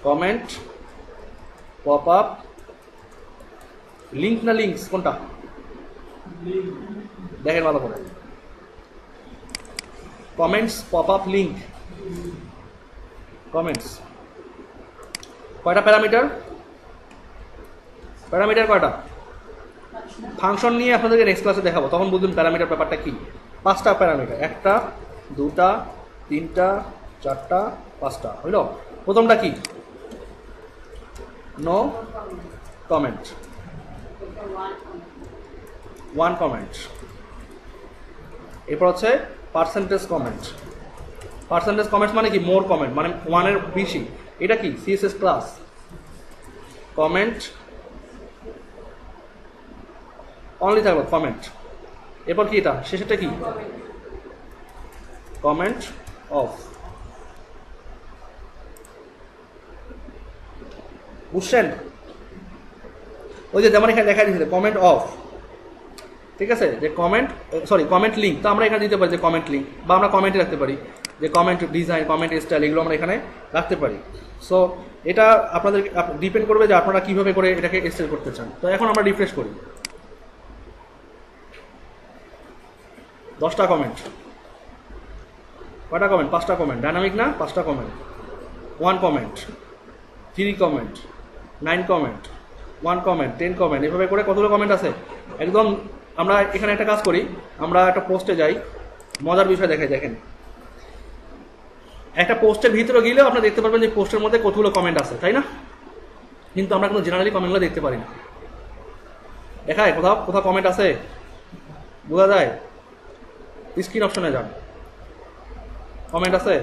comment pop up link না লিঙ্কস, কোনটা দেখেন ভালো করে। Comments pop up link, comments কয়টা প্যারামিটার কয়টা ফাংশন নিয়ে আপনাদেরকে নেক্সট ক্লাসে দেখাবো, তখন বুঝবেন প্যারামিটার ব্যাপারটা কি। 5টা প্যারামিটার, 1টা 2টা 3টা 4টা 5টা হইল। প্রথমটা কি, নো কমেন্ট, 1 কমেন্ট। এরপর হচ্ছে পার্সেন্টেজ কমেন্টস মানে কি, মোর কমেন্ট মানে 1 এর বেশি। এটা কি, সিএসএস ক্লাস কমেন্ট অনলি থাকবে কমেন্ট। এরপর কি, এটা শেষেরটা কি, কমেন্ট অফ। বুঝছেন, ওই যে যেমন এখানে দেখা দিয়েছে কমেন্ট অফ, ঠিক আছে। যে কমেন্ট লিঙ্ক, তো আমরা এখানে দিতে পারি যে কমেন্ট লিঙ্ক, বা আমরা কমেন্টে রাখতে পারি যে কমেন্ট ডিজাইন, কমেন্ট স্টাইল, এগুলো আমরা এখানে রাখতে পারি। সো এটা আপনাদের ডিপেন্ড করবে যে আপনারা কীভাবে করে এটাকে স্টাইল করতে চান। তো এখন আমরা রিফ্রেশ করি, 10টা কমেন্ট, কয়টা কমেন্ট, 5টা কমেন্ট। ডাইনামিক না, 5টা comment. 1 comment, 3 comment, 9 comment, 1 comment, 10 comment, এভাবে করে কতগুলো কমেন্ট আছে একদম। আমরা এখানে একটা কাজ করি, আমরা একটা পোস্টে যাই, মজার বিষয় দেখাই। দেখেন একটা পোস্টের ভিতরে গেলেও আপনারা দেখতে পারবেন যে পোস্টের মধ্যে কতগুলো কমেন্ট আছে, তাই না? কিন্তু আমরা কিন্তু জেনারেলি কমেন্টগুলো দেখতে পারি না। দেখায় কোথাও কমেন্ট আছে, বোঝা যায়? স্ক্রিন অপশনে যান, কমেন্ট আছে,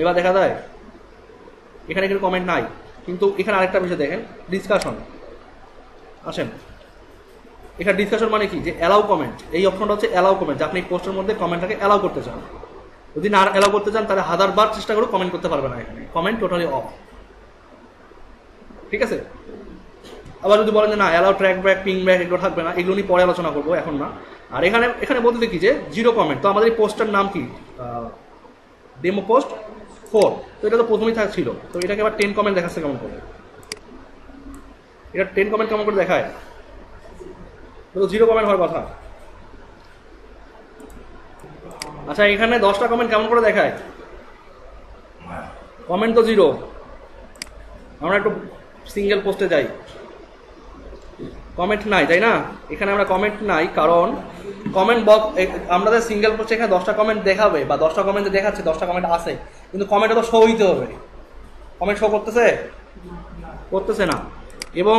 এবার দেখা যায় এখানে কিন্তু কমেন্ট নাই। কিন্তু এখানে আরেকটা বিষয় দেখেন, ডিসকাশন। আসেন, এখানে ডিসকাশন মানে কি, যে অ্যালাউ কমেন্ট। এই অপশনটা হচ্ছে অ্যালাউ কমেন্ট, যে আপনি পোস্টের মধ্যে কমেন্টটাকে অ্যালাউ করতে চান। যদি না অ্যালাউ করতে চান তাহলে 1000 বার চেষ্টা করে কমেন্ট করতে পারবে না, এখানে কমেন্ট টোটালি অফ, ঠিক আছে। আবার যদি বলেন যে না allow trackback, pingback, এগুলো থাকবে না, এগুলো নিয়ে পরে আলোচনা করবো, এখন না। আর এখানে বলতে দেখি যে 0 কমেন্ট। তো আমাদের এই পোস্টটার নাম কি, ডেমো পোস্ট 4। তো এটা তো প্রথমেই ছিল, তো এটাকে আবার 10 কমেন্ট দেখাচ্ছে কেমন করে? এটা 10 কমেন্ট কেমন করে দেখায়? তো 0 কমেন্ট হওয়ার কথা। আচ্ছা, এখানে 10টা কমেন্ট কেমন করে দেখায়? কমেন্ট তো 0। আমরা একটু সিঙ্গেল পোস্টে যাই, কমেন্ট নাই, তাই না? এখানে আমরা কমেন্ট নাই, কারণ কমেন্ট বক্স আমাদের সিঙ্গেল পোস্টে এখানে 10টা কমেন্ট দেখাবে, বা 10টা কমেন্ট দেখাচ্ছে, 10টা কমেন্ট আছে, কিন্তু কমেন্টে তো শো হইতে হবে। কমেন্ট শো করতেছে না। এবং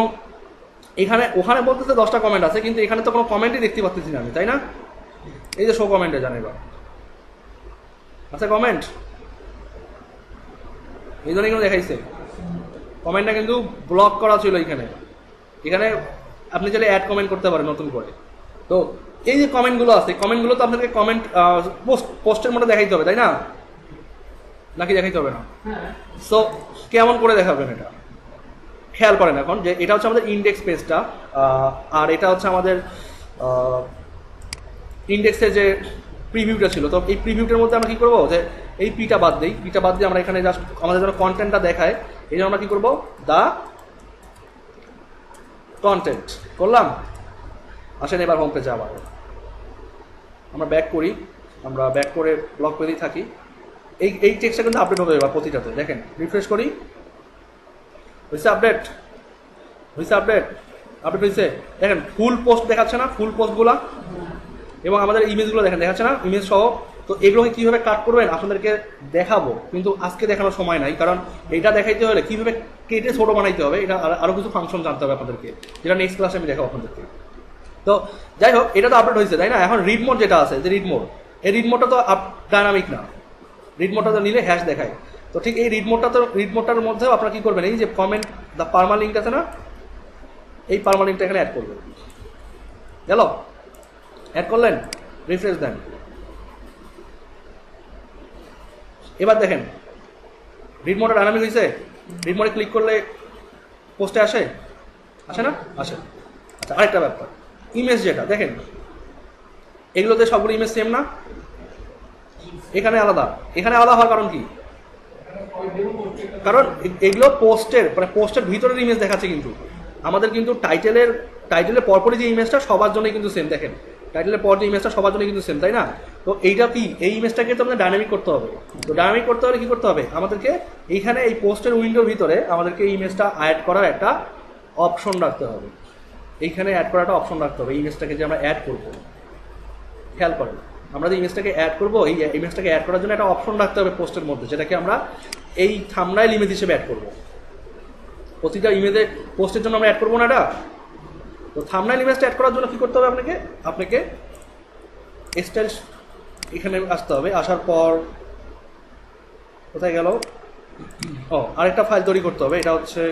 ওখানে বলতেছে 10টা কমেন্ট আছে, কিন্তু এখানে তো কোনো কমেন্টই দেখতে পাচ্ছি না আমি, তাই না? এই যে শো কমেন্টে জানি এবার আচ্ছা কমেন্ট, এই জন্য এখানে দেখাইছে কমেন্টটা কিন্তু ব্লক করা ছিল। এখানে আপনি চাইলে অ্যাড কমেন্ট করতে পারেন নতুন করে। তো এই যে কমেন্টগুলো আছে, কমেন্টগুলো তো আপনাদেরকে কমেন্ট পোস্টের মধ্যে দেখাইতে হবে, তাই না? নাকি দেখাইতে হবে না? সো কেমন করে দেখাবেন এটা খেয়াল করেন এখন, যে এটা হচ্ছে আমাদের ইন্ডেক্স পেজটা, আর এটা হচ্ছে আমাদের ইন্ডেক্সের যে প্রিভিউটা ছিল। তো এই প্রিভিউটার মধ্যে আমরা কি করবো, যে এই পিটা বাদ দিয়ে আমরা এখানে জাস্ট আমাদের যেন কন্টেন্টটা দেখায়, এই জন্য আমরা কি করবো, দা কন্টেন্ট করলাম। আসেন এবার হোম পেজে আবার আমরা ব্যাক করি, আমরা ব্যাক করে ব্লক পেজেই থাকি। এই টেক্সটটা কিন্তু আপডেট হতে যাবে প্রতিটাতে। দেখেন রিফ্রেশ করি, হয়েছে আপডেট, হয়েছে আপডেট, আপডেট হয়েছে। দেখেন ফুল পোস্ট দেখাচ্ছে না, ফুল পোস্টগুলো, এবং আমাদের ইমেজগুলো দেখেন দেখাচ্ছে না, ইমেজ সহ। তো এগুলোকে কীভাবে কাট করবেন আপনাদেরকে দেখাবো, কিন্তু আজকে দেখানোর সময় নাই, কারণ এইটা দেখাইতে হলে কীভাবে কেটে ছোটো বানাইতে হবে, এটা আরও কিছু ফাংশন জানতে হবে আপনাদেরকে, যেটা নেক্সট ক্লাসে আমি দেখাবো আপনাদেরকে। তো যাই হোক, এটা তো আপডেট হয়েছে তাই না। এখন রিড মোড যেটা আছে, যে রিড মোড, এই রিড মোডটা তো ডাইনামিক না, রিড মোডটা তো নিলে হ্যাশ দেখায়। তো ঠিক এই রিড মোডটার মধ্যেও আপনারা কী করবেন, এই যে কমেন্ট দ্য পারমালিঙ্ক আছে না, এই পারমালিঙ্কটা এখানে অ্যাড করবেন। গেল, অ্যাড করলেন, রিফ্রেশ দেন। এবার দেখেন রিড মোডটা ডাইনামিক হয়েছে। রিড মোডে ক্লিক করলে পোস্টে আসে, আসে না, আসে। আচ্ছা, আরেকটা ব্যাপার, ইমেজ যেটা দেখেন, এগুলোতে সবগুলো ইমেজ সেম না, এখানে আলাদা। এখানে আলাদা হওয়ার কারণ কি? কারণ এগুলো পোস্টের মানে পোস্টের ভিতরের ইমেজ দেখাচ্ছে, কিন্তু আমাদের কিন্তু টাইটেলের পরপরই যে ইমেজটা সবার জন্যই কিন্তু সেম। দেখেন টাইটেলের পর যে ইমেজটা সবার জন্যই কিন্তু সেম, তাই না? তো এইটা কি, এই ইমেজটাকে তো আমাদের ডাইনামিক করতে হবে। তো ডাইনামিক করতে হলে কি করতে হবে আমাদেরকে, এইখানে এই পোস্টের উইন্ডোর ভিতরে আমাদেরকে এই ইমেজটা অ্যাড করার একটা অপশন রাখতে হবে। এইখানে অ্যাড করার একটা অপশন রাখতে হবে, এই ইমেজটাকে যে আমরা অ্যাড করবো। খেয়াল করেন, আমরা যে ইমেজটাকে অ্যাড করবো, এই ইমেজটাকে অ্যাড করার জন্য একটা অপশন রাখতে হবে পোস্টের মধ্যে, যেটাকে আমরা এই থাম্বনেইল ইমেজ হিসেবে অ্যাড করবো। প্রতিটা ইমেজে পোস্টের জন্য আমরা অ্যাড করবো না এটা। তো থাম্বনেইল ইমেজটা অ্যাড করার জন্য কি করতে হবে আপনাকে স্টাইল এখানে আসতে হবে। আসার পর কোথায় গেল, আরেকটা ফাইল তৈরি করতে হবে। এটা হচ্ছে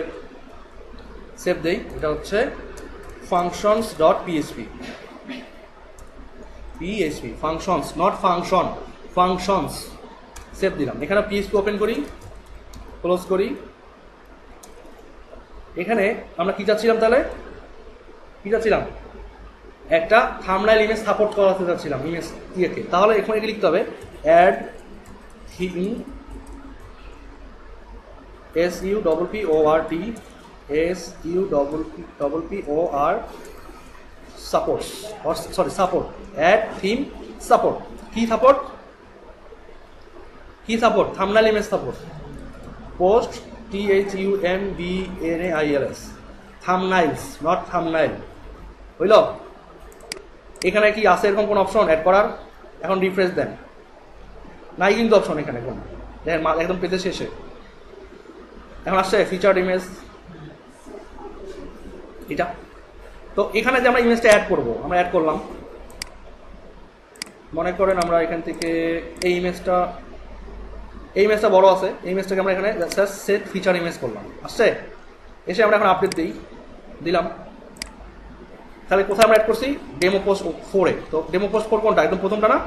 সেভ দেই, এটা হচ্ছে functions.php, functions, not function, functions। Save দিলাম। এখানে PHP ওপেন করি, ক্লোজ করি। এখানে আমরা কি চাচ্ছিলাম, তাহলে কি চাচ্ছিলাম, একটা থাম্বনেইল ইমেজ সাপোর্ট করাতে চাচ্ছিলাম ইমেজ দিয়েকে। তাহলে এখানে লিখতে হবে add theme SUPPORT support, or sorry support, add theme support। কি সাপোর্ট, কি support, thumbnail image support. Post THUMBNAILS, thumbnails, not thumbnail. বুঝল? এখানে কি আছে এরকম কোন অপশন অ্যাড করার? এখন রিফ্রেশ দেন, নাই কিন্তু অপশন এখানে কোন, দেখেন একদম পেজে শেষে। এখন আসছে ফিচার্ড ইমেজ, এটা। তো এখানে যে আমরা ইমেজটা অ্যাড করবো, আমরা অ্যাড করলাম, মনে করেন আমরা এখান থেকে এই ইমেজটা বড় আছে, এই ইমেজটাকে আমরা এখানে সেট ফিচার ইমেজ করলাম। আসছে, এসে আমরা এখন আপডেট দিলাম। তাহলে কোথায় আমরা অ্যাড করছি, ডেমো পোস্ট 4-এ। তো ডেমো পোস্ট 4 কোনটা, একদম প্রথমটা না?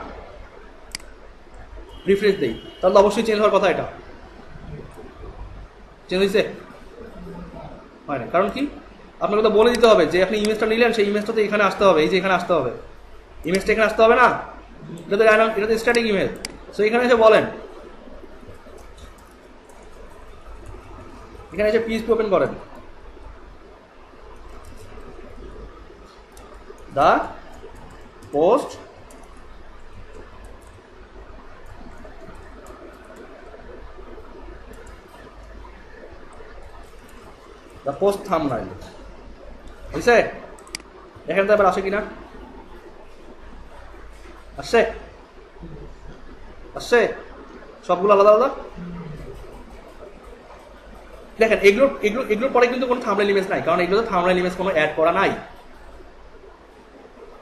রিফ্রেশ দেই, তাহলে অবশ্যই চেঞ্জ হওয়ার কথা। এটা চেঞ্জ হয়েছে? হয় না, কারণ কি, আপনাকে তো বলে দিতে হবে যে আপনি ইমেজটা নিলেন, সেই ইমেজটা তো এখানে আসতে হবে, এই যে এখানে আসতে হবে, ইমেজটা এখানে আসতে হবে না? এটা তো স্ট্যাটিক ইমেজ। সো এখানে এসে বলেন, এখানে এসে PHP ওপেন করেন, দ্য পোস্ট থাম্বনেইল হয়েছে। দেখেন তো এবার আসে কিনা, আসছে, আসছে, সবগুলো আলাদা আলাদা। দেখেন এগুলোর পরে কিন্তু কোনো থাম্বনেইল ইমেজ নাই, কারণ এগুলোতে থাম্বনেইল ইমেজ কোনো অ্যাড করা নাই,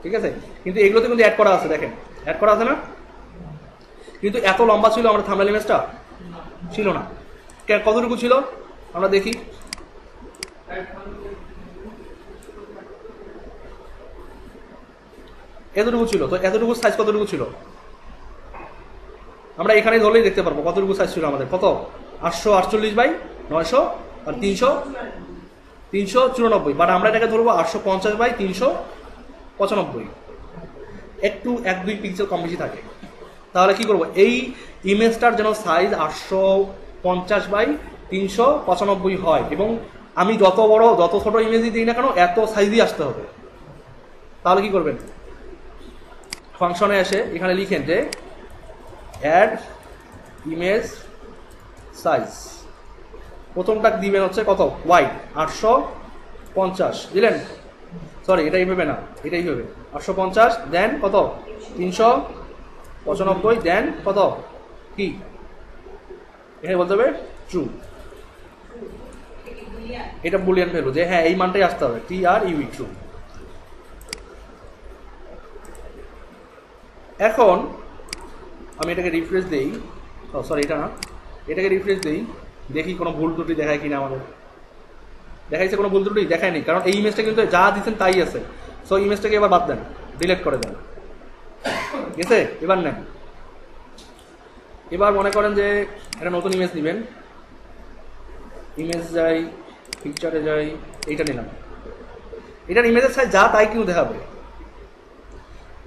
ঠিক আছে? কিন্তু এগুলোতে কিন্তু অ্যাড করা আছে, দেখেন অ্যাড করা আছে না? কিন্তু এত লম্বা ছিল আমাদের থাম্বনেইল ইমেজটা, ছিল না। কতটুকু ছিল আমরা দেখি, এতটুকু ছিল। তো এতটুকু সাইজ কতটুকু ছিল আমরা এখানে ধরলেই দেখতে পারবো কতটুকু সাইজ ছিল আমাদের। কত, 848/900 আর 394, বাট আমরা এটাকে ধরবো 850/395, একটু 1-2 পিক্সেল কম বেশি থাকে। তাহলে কি করবো, এই ইমেজটার যেন সাইজ 850/395 হয়, এবং আমি যত বড় যত ছোট ইমেজই দিই না কেন এত সাইজই আসতে হবে। তাহলে কি করবেন, ফাংশনে এসে এখানে লিখেন যে অ্যাড ইমেজ সাইজ, প্রথমটা দিবেন হচ্ছে কত, ওয়াইড 850 দিলেন, সরি এটা এইভাবে না, এটা এইভাবে 850, দেন কত 395, দেন কত কি এখানে বলতে হবে ট্রু, এটা বুলিয়ান ভ্যালু যে হ্যাঁ এই মানটাই আসতে হবে, TRUE ট্রু। এখন আমি এটাকে রিফ্রেশ দেই, সরি এটা না, এটাকে রিফ্রেশ দেই, দেখি কোনো ভুল ত্রুটি দেখায় কিনা আমাদের। দেখাইছে কোনো ভুল ত্রুটি? দেখায়নি, কারণ এই ইমেজটা কিন্তু যা দিচ্ছেন তাই আছে। সো ইমেজটাকে এবার বাদ দেন, ডিলিট করে দেন, ঠিক আছে? এবার নেন, এবার মনে করেন যে একটা নতুন ইমেজ নেবেন, ইমেজ যাই, পিকচারে যাই, এইটা নিলাম, এটার ইমেজের সাইজ যা তাই কিন্তু দেখাবে,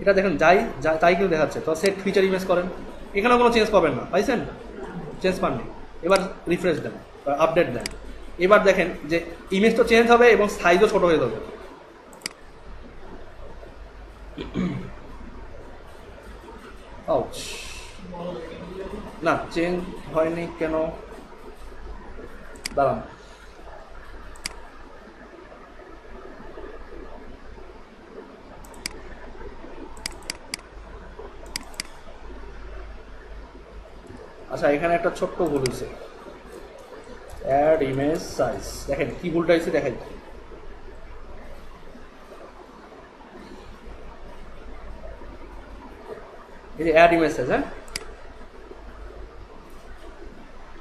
এটা দেখেন যাই যা তাই কিন্তু দেখাচ্ছে। তো সেট ফিচার ইমেজ করেন, এখানেও কোনো চেঞ্জ পাবেন না, পাইছেন? চেঞ্জ পাননি। এবার রিফ্রেশ দেন, আপডেট দেন, এবার দেখেন যে ইমেজ তো চেঞ্জ হবে এবং সাইজও ছোট হয়ে যাবে। আউচ, না চেঞ্জ হয়নি কেন, দাঁড়ান, আচ্ছা এখানে একটা ছোট্ট ভুল হয়েছে, অ্যাড ইমেজ সাইজ, দেখেন কি ভুলটা হয়েছে দেখাই। এই যে অ্যাড ইমেজ সাইজ, হ্যাঁ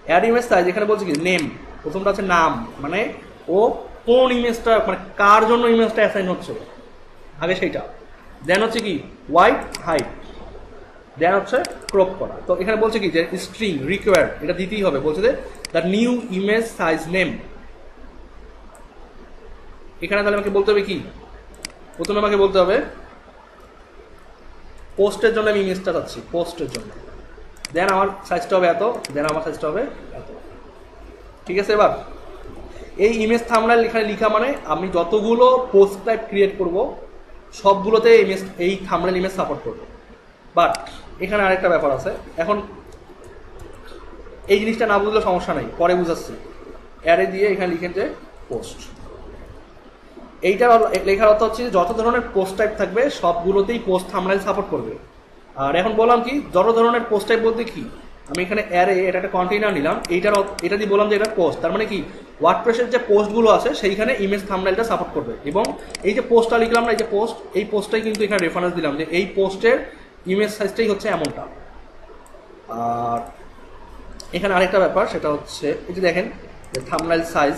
অ্যাড ইমেজ সাইজ, এখানে বলছে কি নেম, প্রথমটা হচ্ছে নাম, মানে ও কোন ইমেজটা, মানে কার জন্য ইমেজটা অ্যাসাইন হচ্ছে আগে সেইটা, দেন হচ্ছে কি ওয়াইড হাইট, দেন হচ্ছে ক্রপ করা। তো এখানে বলছে কি যে স্ট্রিং রিকোয়ার্ড, এটা দিতেই হবে, বলছে যে the new image size name. এখানে তাহলে আমাকে বলতে হবে কি, প্রথমে আমাকে বলতে হবে পোস্টের জন্য আমি ইমেজটা চাচ্ছি, পোস্টের জন্য, দেন আমার সাইজটা হবে এত, দেন আমার সাইজটা হবে এত, ঠিক আছে? এবার এই ইমেজ থাম্বনেল এখানে লিখা মানে আমি যতগুলো পোস্ট টাইপ ক্রিয়েট করব সবগুলোতে ইমেজ, এই থাম্বনেল ইমেজ সাপোর্ট করবে। বাট এখানে আরেকটা ব্যাপার আছে, এখন এই জিনিসটা না বুঝলে সমস্যা নাই, পরে বুঝাচ্ছি। অ্যারে দিয়ে এখানে লিখেন যে পোস্ট, এইটার লেখার অর্থ হচ্ছে যত ধরনের পোস্ট টাইপ থাকবে সবগুলোতেই পোস্ট থাম্বনেল সাপোর্ট করবে। আর এখন বললাম কি যত ধরনের পোস্ট টাইপ বলতে কি, আমি এখানে অ্যারে এটা একটা কন্টেইনার নিলাম, এটা দিয়ে বললাম যে এটা পোস্ট, তার মানে কি ওয়ার্ডপ্রেসের যে পোস্টগুলো আছে সেইখানে ইমেজ থাম্বনেলটা সাপোর্ট করবে। এবং এই যে পোস্টটা লিখলাম না, এই যে পোস্ট, এই পোস্টটাই কিন্তু এখানে রেফারেন্স দিলাম যে এই পোস্টের ইমেজ সাইজটাই হচ্ছে এমনটা। আর এখানে আরেকটা ব্যাপার, সেটা হচ্ছে এই যে দেখেন যে থাম্বনেল সাইজ,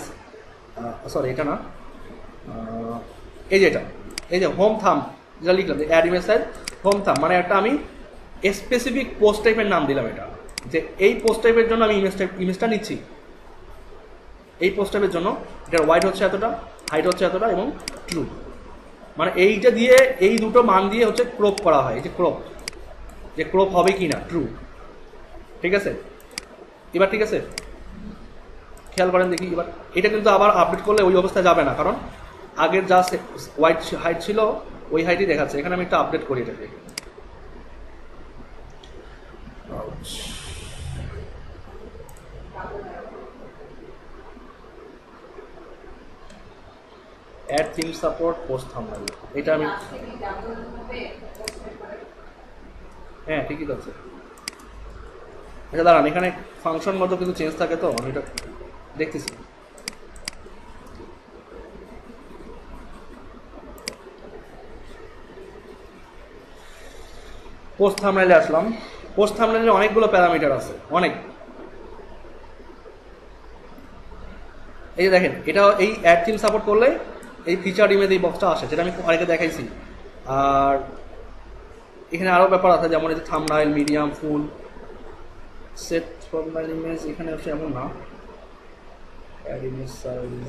সরি এটা না, এই যে এটা, এই যে হোম থাম্ব যেটা লিখলাম যে add image size home thumb, মানে একটা আমি স্পেসিফিক পোস্ট টাইপের নাম দিলাম, এটা যে এই পোস্ট টাইপের জন্য আমি ইমেজটা নিচ্ছি, এই পোস্ট টাইপের জন্য এটার ওয়াইড হচ্ছে এতটা, হাইট হচ্ছে এতটা এবং ট্রু, মানে এইটা দিয়ে এই দুটো মান দিয়ে হচ্ছে ক্রপ করা হয়, এই যে ক্রপ, যে ক্রপ হবে কি না ট্রু, ঠিক আছে? এবার ঠিক আছে, খেয়াল করেন দেখি। এবার এটা কিন্তু আবার আপডেট করলে ওই অবস্থায় যাবে না, কারণ আগের যা ওয়াইড হাইট ছিল ওই হাইটই দেখাচ্ছে। এখানে আমি একটা আপডেট করি এটাকে, add theme support post thumbnail, এটা আমি, হ্যাঁ ঠিকই আছে। আচ্ছা দাঁড়ান, এখানে ফাংশন মতো কিন্তু চেঞ্জ থাকে, তো আমি এটা দেখতেছি। পোস্ট থাম্বনেলে আসলাম, পোস্ট থাম্বনেলে অনেকগুলো প্যারামিটার আছে, অনেক। এই যে দেখেন এটা এই অ্যাড থিম সাপোর্ট করলে এই ফিচার ইমেজ এই বক্সটা আসে, যেটা আমি আগে দেখাইছি। আর এখানে আরও ব্যাপার আছে, যেমন এই যে thumbnail, medium, full, set thumbnail image, এখানে আসে এমন না, add image size,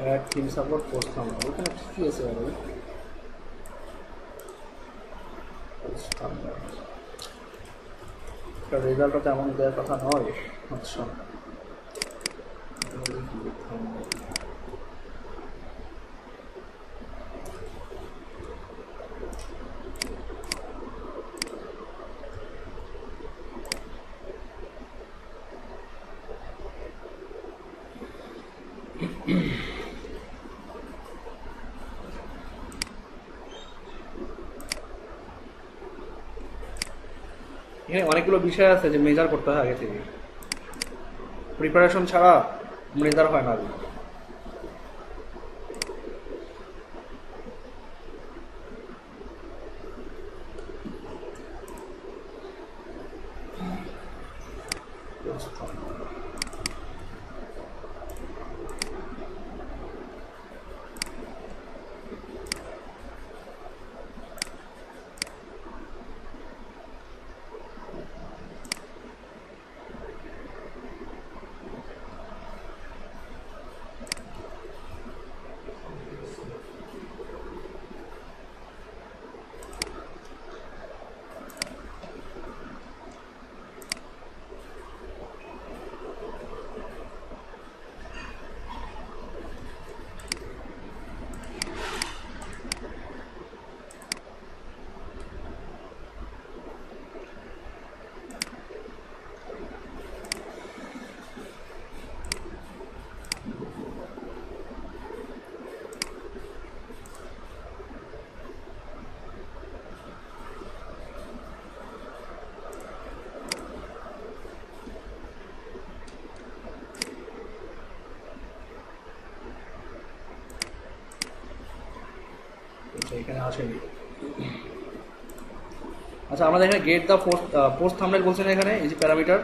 add theme support post thumbnail, এখানে ঠিকই আছে। রেজাল্টটা তেমন দেওয়ার কথা নয়। আচ্ছা এখানে অনেকগুলো বিষয় আছে যে মেজার করতে হয় আগে থেকে, প্রিপারেশন ছাড়া মেজার হয় না। এখানে আসেনি। আচ্ছা আমাদের এখানে গেট দ্য পোস্ট থাম্বনেল বলছেন এখানে, এই যে প্যারামিটার,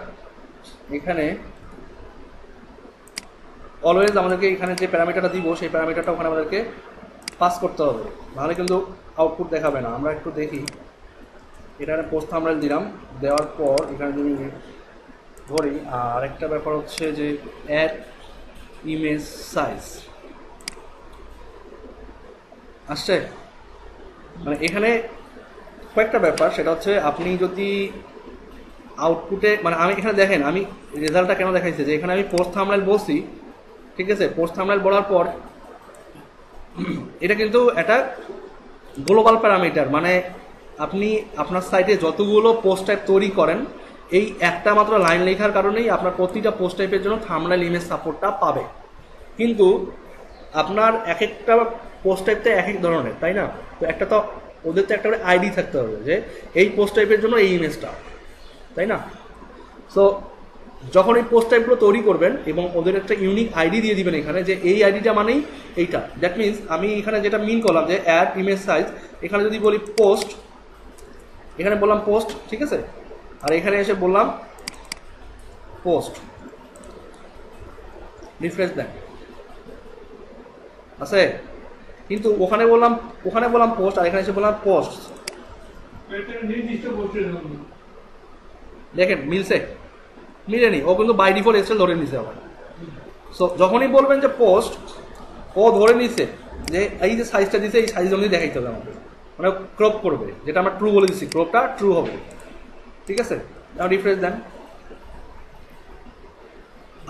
এখানে অলওয়েজ আমাদেরকে এখানে যে প্যারামিটারটা দিব সেই প্যারামিটারটা ওখানে আমাদেরকে পাস করতে হবে, নাহলে কিন্তু আউটপুট দেখাবে না। আমরা একটু দেখি, এখানে পোস্ট থাম্বনেল দিলাম, দেওয়ার পর এখানে যদি ধরি, আর একটা ব্যাপার হচ্ছে যে অ্যাড ইমেজ সাইজ আসছে। মানে এখানে কয়েকটা ব্যাপার, সেটা হচ্ছে আপনি যদি আউটপুটে, মানে আমি এখানে দেখেন আমি রেজাল্টটা কেন দেখাইছি, যে এখানে আমি পোস্ট থাম্বনেল বলছি, ঠিক আছে, পোস্ট থাম্বনেল বলার পর এটা কিন্তু একটা গ্লোবাল প্যারামিটার, মানে আপনি আপনার সাইটে যতগুলো পোস্ট টাইপ তৈরি করেন, এই একটা মাত্র লাইন লেখার কারণেই আপনার প্রতিটা পোস্ট টাইপের জন্য থাম্বনেল ইমেজ সাপোর্টটা পাবে। কিন্তু আপনার এক একটা পোস্ট টাইপটা এক এক ধরনের, তাই না? তো একটা তো ওদের তো একটা আইডি থাকতে হবে যে এই পোস্ট টাইপের জন্য এই ইমেজটা, তাই না? সো যখন এই পোস্ট টাইপগুলো তৈরি করবেন এবং ওদের একটা ইউনিক আইডি দিয়ে দিবেন এখানে, যে এই আইডিটা মানেই এইটা, দ্যাট মিনস আমি এখানে যেটা মিন করলাম যে অ্যাড ইমেজ সাইজ, এখানে যদি বলি পোস্ট, এখানে বললাম পোস্ট, ঠিক আছে, আর এখানে এসে বললাম পোস্ট, রিফ্রেশ দেন, আছে। কিন্তু ওখানে বললাম পোস্ট, আর এখানে এসে বললাম পোস্ট, দেখেন মিলছে, মিলেনি, ও কিন্তু বাই ডিফল্ট এক্সেল ধরে নিছে আবার। সো যখনই বলবেন যে পোস্ট, ও ধরে নিছে যে এই যে সাইজটা দিছে এই সাইজ অনুযায়ী দেখাইতে হবে আমাদের, মানে ক্রপ করবে, যেটা আমরা ট্রু বলে দিচ্ছি, ক্রপটা ট্রু হবে, ঠিক আছে। রিফ্রেশ দেন।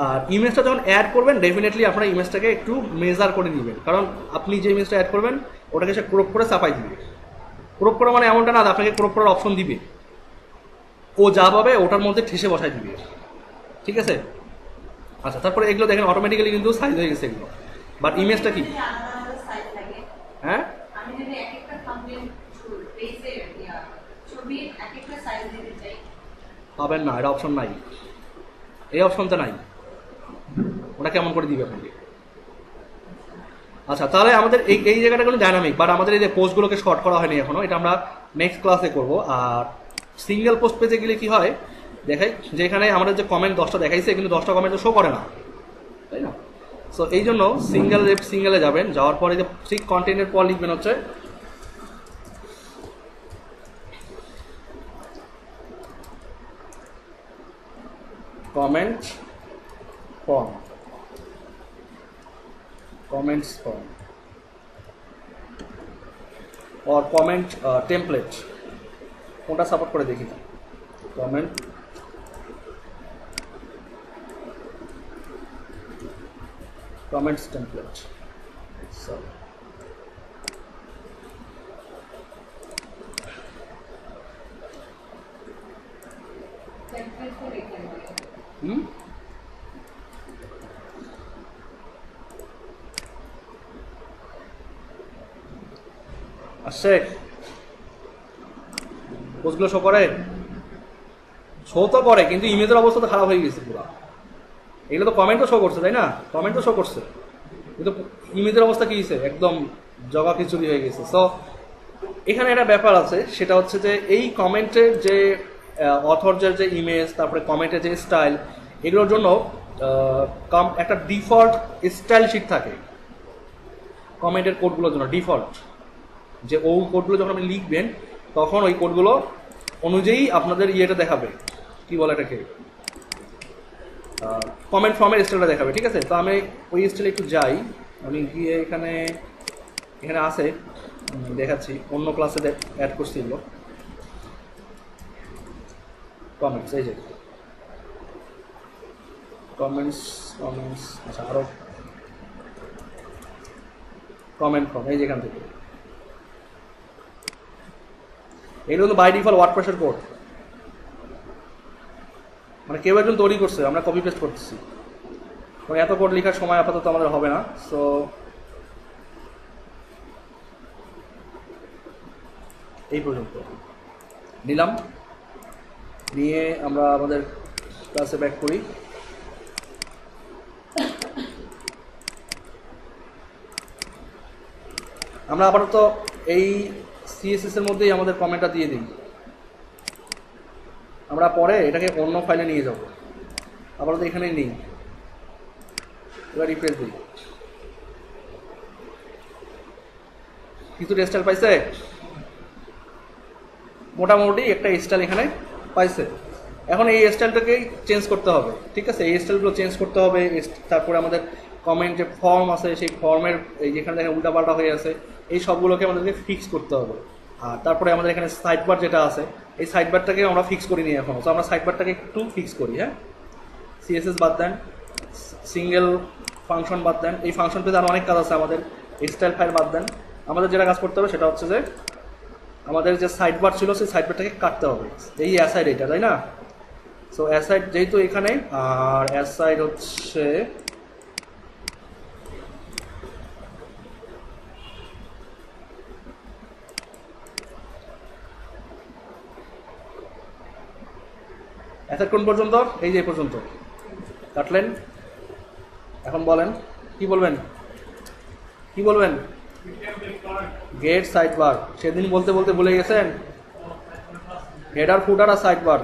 আর ইমেজটা যখন অ্যাড করবেন, ডেফিনেটলি আপনার ইমেজটাকে একটু মেজার করে নেবেন, কারণ আপনি যে ইমেজটা অ্যাড করবেন ওটাকে সে ক্রপ করে চাপাই দিবে। ক্রপ করা মানে এমনটা না আপনাকে ক্রপ করার অপশন দিবে, ও যা পাবে ওটার মধ্যে ঠেসে বসাই দিবে, ঠিক আছে। আচ্ছা তারপরে এগুলো দেখেন অটোমেটিক্যালি কিন্তু সাইজ হয়ে গেছে এগুলো, বাট ইমেজটা কি, হ্যাঁ পাবেন না, এটা অপশন নাই, এই অপশনটা নাই, ওটা কেমন করে দিবে আপনাকে। আচ্ছা তাহলে আমাদের এই জায়গাটা কোনো ডাইনামিক, বাট আমাদের এই যে পোস্টগুলোকে শর্ট করা হয়নি এখনো, এটা আমরা নেক্সট ক্লাসে করব। আর সিঙ্গেল পোস্ট পেজে গেলে কি হয় দেখাই, যে এখানে আমাদের যে কমেন্ট 10টা দেখাইছে কিন্তু 10টা কমেন্ট তো শো করে না, তাই না? সো এই জন্য সিঙ্গেলে যাবেন, যাওয়ার পরে যে ঠিক কন্টেন্টের পর লিখবেন হচ্ছে comment form, comments form or comment template, কোনটা সাপোর্ট করে দেখি। Comment comments template sorry template তো রেখে দিই। হুম আসছে পোস্টগুলো শো করে, শো তো করে কিন্তু ইমেজের অবস্থা তো খারাপ হয়ে গেছে পুরো। এগুলো তো কমেন্টও শো করছে তাই না, কমেন্টও শো করছে কিন্তু ইমেজের অবস্থা কি হয়েছে, একদম জগা খিচুড়ি হয়ে গেছে। সো এখানে একটা ব্যাপার আছে, সেটা হচ্ছে যে এই কমেন্টের যে অথরদের যে ইমেজ, তারপরে কমেন্টের যে স্টাইল, এগুলোর জন্য একটা ডিফল্ট স্টাইল শিট থাকে কমেন্টের কোডগুলোর জন্য। ডিফল্ট যে ওই কোডগুলো যখন আপনি লিখবেন তখন ওই কোডগুলো অনুযায়ী আপনাদের ইয়েটা দেখাবে, কি বলে এটাকে, কমেন্ট ফর্মের স্টাইলটা দেখাবে। ঠিক আছে, তো আমি ওই স্টাইলে একটু যাই, আমি গিয়ে এখানে এখানে আছে দেখাচ্ছি, অন্য ক্লাসে অ্যাড করছিল কমেন্টস, এই যে কমেন্টস কমেন্টস, আচ্ছা আরও কমেন্ট ফর্ম, এই যেখান থেকে এগুলো কিন্তু বাই ডিফল্ট ওয়ার্ডপ্রেসের কোড, মানে কেউ একজন তৈরি করছে, আমরা কপি পেস্ট করতেছি। মানে এত কোড লেখার সময় আপাতত আমাদের হবে না। সো এই পর্যন্ত নিলাম, নিয়ে আমরা আমাদের ক্লাসে ব্যাক করি। আমরা আপাতত এই সিএসএস এর মধ্যেই আমাদের কমেন্টটা দিয়ে দিই, আমরা পরে এটাকে অন্য ফাইলে নিয়ে যাব। আপাতত এখানেই নেই, এবার রিফ্রেশ দিই। কিছু স্টাইল পাইছে, মোটামুটি একটা স্টাইল এখানে পাইছে। এখন এই স্টাইলটাকে চেঞ্জ করতে হবে। ঠিক আছে, এই স্টাইলগুলো চেঞ্জ করতে হবে। তারপরে আমাদের কমেন্ট যে ফর্ম আছে, সেই ফর্মের এই যেখানে দেখেন উল্টাপাল্টা হয়ে আছে, এই সবগুলোকে আমাদেরকে ফিক্স করতে হবে। আর তারপরে আমাদের এখানে সাইড বার যেটা আছে, এই সাইড বারটাকে আমরা ফিক্স করিনি এখনো। তো আমরা সাইড বারটাকে একটু ফিক্স করি। হ্যাঁ, সিএসএস বাদ দেন, সিঙ্গেল ফাংশন বাদ দেন, এই ফাংশন পেতে আরও অনেক কাজ আছে আমাদের। স্টাইল ফাইল বাদ দেন, আমাদের যেটা কাজ করতে হবে সেটা হচ্ছে যে আমাদের যে সাইড বার ছিল সেই সাইড বারটাকে কাটতে হবে। এই অ্যাসাইড এটা, তাই না? সো অ্যাসাইড যেহেতু এখানে, আর অ্যাসাইড হচ্ছে অ্যাসাইড কোন পর্যন্ত, এই যে পর্যন্ত কাটলেন। এখন বলেন কি বলবেন, কি বলবেন? গেট সাইড বার, সেদিন বলতে বলতে ভুলে গেছেন। হেডার ফুটার আর side bar,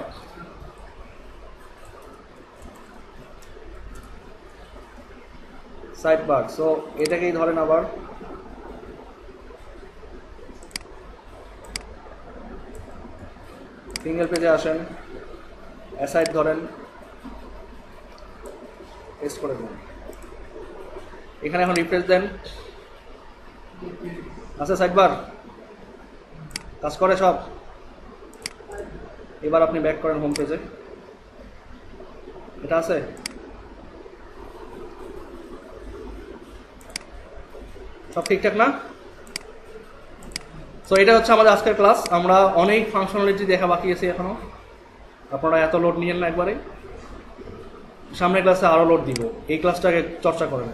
side bar. So এটাকেই ধরেন, আবার সিঙ্গেল পেজে আসেন, অ্যাসাইড ধরেন, পেস্ট করে দেন। এখানে এখন রিফ্রেশ দেন, আছে সাইড বার, কাজ করে সব। এবার আপনি ব্যাক করেন হোম পেজে, এটা আছে। সব ঠিকঠাক না? সো এটা হচ্ছে আমাদের আজকের ক্লাস। আমরা অনেক ফাংশনালিটি দেখা বাকি আছে এখনো, আপনারা এত লোড নিয়েন না একবারে, সামনের ক্লাসে আরও লোড দিব। এই ক্লাসটাকে চর্চা করেন।